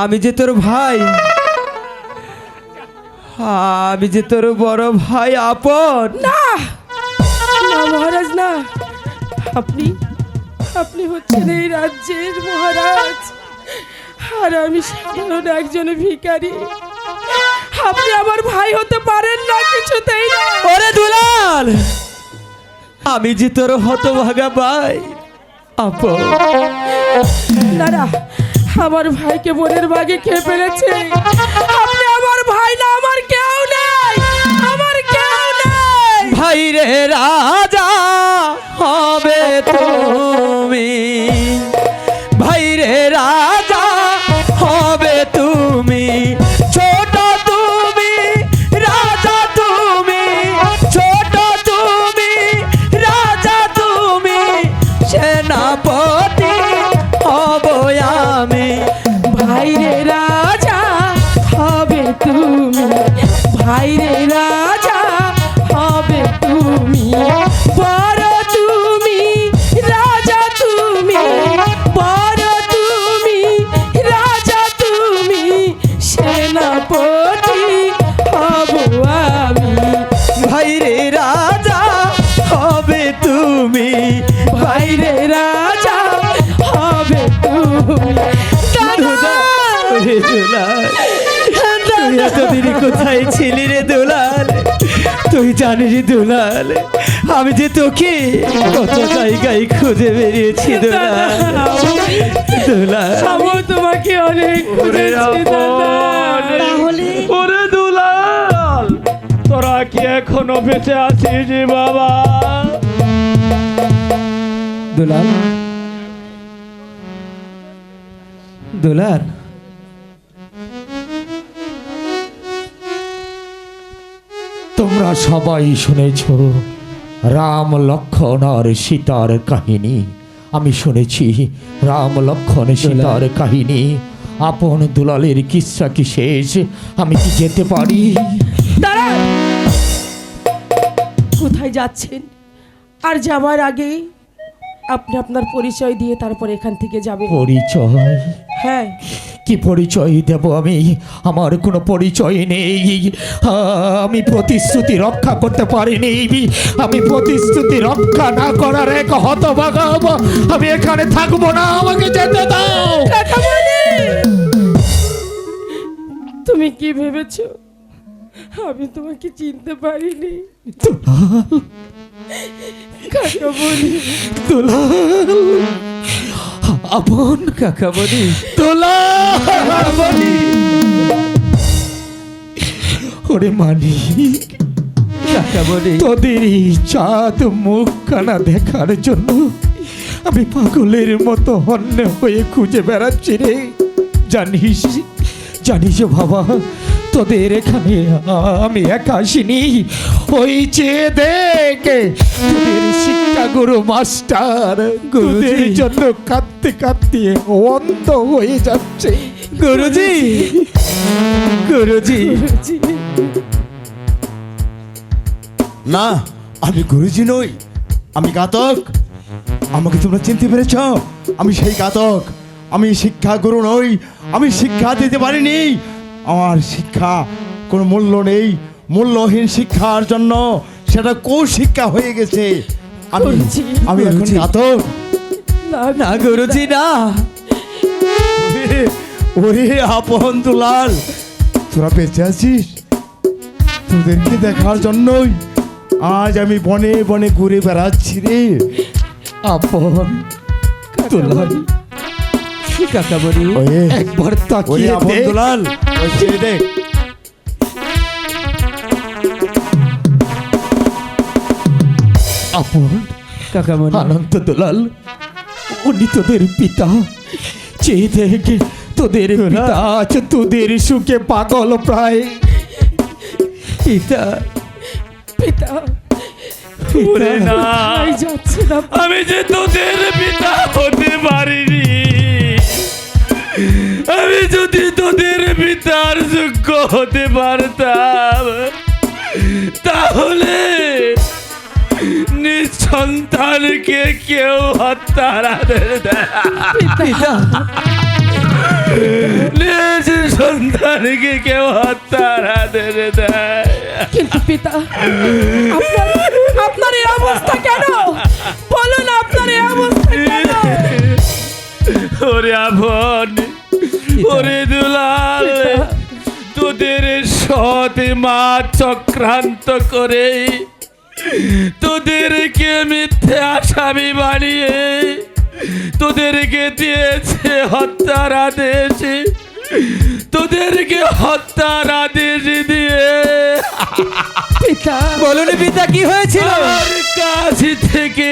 আমি যে তোর ভাই, আমি যে তোর বড় ভাই আপন। না না মহারাজ না, আপনি আপনি হচ্ছেন এই রাজ্যের মহারাজ, আর আমি সাধারণ একজন ভিখারি। আপনি আমার ভাই হতে পারেন না কিছুতেই না। ওরে দুলাল, আমি যে তোর হতভাগা ভাই আপন। দাদা, আমার ভাইকে মনের বাগে খেয়ে ফেলেছে। আপনি আমার ভাই না, আমার কেউ নেই, আমার কেউ নেই। ভাইরে রাজা হবে তুমি, ভাইরে রাজা হবে তুমি, ছোট তুমি রাজা তুমি, ছোট তুমি রাজা তুমি, সেনাপতি হব আমি। ভাইরে রাজা হবে তুমি, ভাইরে রাজা হবে তুমি, বড় তুমি রাজা তুমি, বড় তুমি রাজা তুমি, সেনাপতি হব আমি। ভাইরে রাজা হবে তুমি, ভাইরে রাজা হবে তুমি। দাদা! ওরে দুলাল, তুই এতদিন কোথায় ছিলি রে দুলাল? তুই জানিস দুলাল, আমি যে তোকে কত জায়গায় খুঁজে বেরিয়েছি দুলাল, দুলাল। আমি তোমাকে অনেক খুঁজেছি দাদা। তাহলে ওরে দুলাল, তোরা কি এখনো বেঁচে আছিস বাবা? দুলাল, দুলাল, তোমরা সবাই শুনেছ রাম লক্ষ্মণ আর সীতার কাহিনী। আমি শুনেছি রাম লক্ষ্মণ সীতার কাহিনী। আপন দুলালের কিচ্ছা কি শেষ? আমি কি যেতে পারি? দাঁড়ান! কোথায় যাচ্ছেন? আর যাওয়ার আগে আপনি আপনার পরিচয় দিয়ে তারপর এখান থেকে যাবেন। পরিচয়? হ্যাঁ, কি পরিচয় দেব আমি? আমার কোনো পরিচয় নেই। আমি প্রতিশ্রুতি রক্ষা করতে পারিনি। আমি প্রতিশ্রুতি রক্ষা না করার এক হতভাগা। আমি এখানে থাকবো না, আমাকে যেতে দাও। কাকামণি! তুমি কি ভেবেছো আমি তোমাকে চিনতে পারিনি? কাকামণি! দুলাল, আপন কাকামণি, দুলাল, ওরে মানি, কাকামণি, তোদের এই চাঁদ মুখখানা দেখার জন্য আমি পাগলের মতো হন্য হয়ে খুঁজে বেড়াচ্ছি রে। জানিস জানিস বাবা, তোদের এখানে আমি একা আসিনি। ওই চেয়ে দেখে তোদের শিক্ষাগুরু মাস্টার তোদের জন্য কাঁদতে কাঁদতে অন্ধ হয়ে যাচ্ছে। গুরুজি, গুরুজি, না, আমি গুরুজি নই, আমি ঘাতক। আমাকে তোমরা চিনতে পেরেছ? আমি সেই ঘাতক। আমি শিক্ষা গুরু নই, আমি শিক্ষা দিতে পারিনি। আমার শিক্ষা কোনো মূল্য নেই। মূল্যহীন শিক্ষার জন্য সেটা শিক্ষা হয়ে গেছে। আমি আমি এখন ঘাতক। না গুরুজি না। ওরে আপন দুলাল, তোরা বেঁচে আছিস? তোদেরকে দেখার জন্যই আজ আমি বনে বনে ঘুরে বেড়াচ্ছি রে। আপন দুলাল, কাকামণি, ওরে একবার ওরে তাকিয়ে আপন দেখ। দুলাল, ওই ছেড়ে দেখ। আপন কাকামণি, অনন্ত দুলাল, উনি তোদের পিতা। চেয়ে দেখ, তোদের পিতা আজ তোদের সুখে পাগল প্রায়। পিতা, পিতা! ওরে না, কোথায় যাচ্ছে না? আমি যে তোদের পিতা হতে পারিনি। আমি যদি তোদের পিতার যোগ্য হতে পারতাম, তাহলে নিজ সন্তানকে কেউ হত্যার আদেশ দেয়। পিতা, নিজ সন্তানকে কেউ হত্যার আদেশ দেয়। কিন্তু পিতা, আপনার এই অবস্থা কেন? বলুন, আপনার এই অবস্থা কেন? ওরে আপন, ওরে দুলাল, তোদের সৎ মা চক্রান্ত করে তোদেরকে মিথ্যে আসামি বানিয়ে তোদেরকে দিয়েছে হত্যার আদেশ, তোদেরকে হত্যার আদেশ দিয়ে বলুন পিতা কি হয়েছিল? আমার কাছ থেকে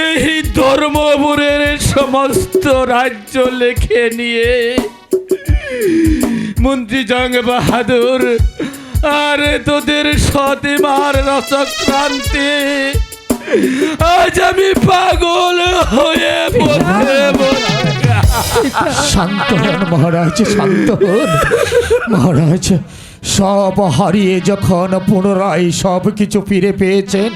এই ধর্মপুরের সমস্ত রাজ্য লিখে নিয়ে মন্ত্রী জং বাহাদুর আর তোদের সতীমার রসক্রান্তি আজ আমি পাগল হয়ে পড়ে শান্ত হন মহারাজ, শান্ত হন মহারাজ। সব হারিয়ে যখন পুনরায় সব কিছু ফিরে পেয়েছেন,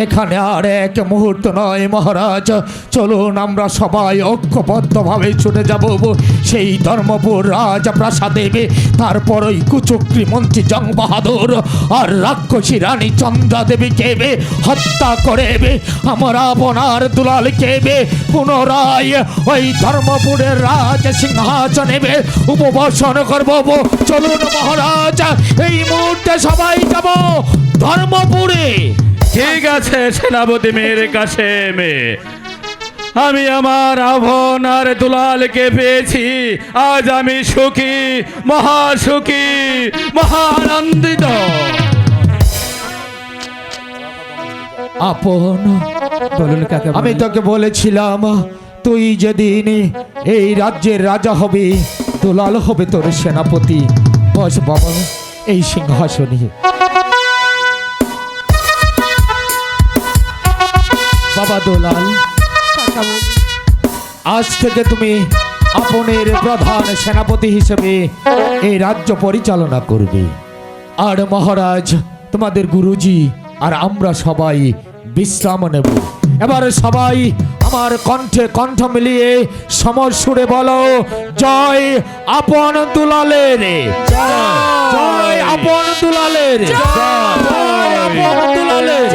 এখানে আর এক মুহূর্ত নয় মহারাজ। চলুন আমরা সবাই ঐক্যবদ্ধভাবে ছুটে যাব সেই ধর্মপুর রাজপ্রাসাদে। তারপর ওই কুচক্রী মন্ত্রী জং বাহাদুর আর রাক্ষসী রানী চন্দ্রা দেবীকে হত্যা করে আমরা আপনার দুলালকে পুনরায় ওই ধর্মপুরের রাজ সিংহাসনে উপবেশন করব। চলুন মহারাজ, এই মুহূর্তে সবাই যাব ধর্মপুরে। ঠিক আছে সেনাপতি মেয়ের কাছে আমি আমার আপনার দুলালকে পেয়েছি। আজ আমি সুখী, মহাসুখী, মহানন্দিত। আপন বলুন কাকা। আমি তোকে বলেছিলাম তুই যেদিন এই রাজ্যের রাজা হবে, দুলাল হবে তোর সেনাপতি। বস বাবা এই সিংহাসনে। বাবা দুলাল, আজ থেকে তুমি আপনের প্রধান সেনাপতি হিসেবে এই রাজ্য পরিচালনা করবে। আর মহারাজ, তোমাদের গুরুজি আর আমরা সবাই বিশ্রাম নেব। এবার সবাই আমার কণ্ঠে কণ্ঠ মিলিয়ে সমর সুরে বলো, জয় আপন দুলালের, জয় আপন দুলালের, জয় আপন দুলালের।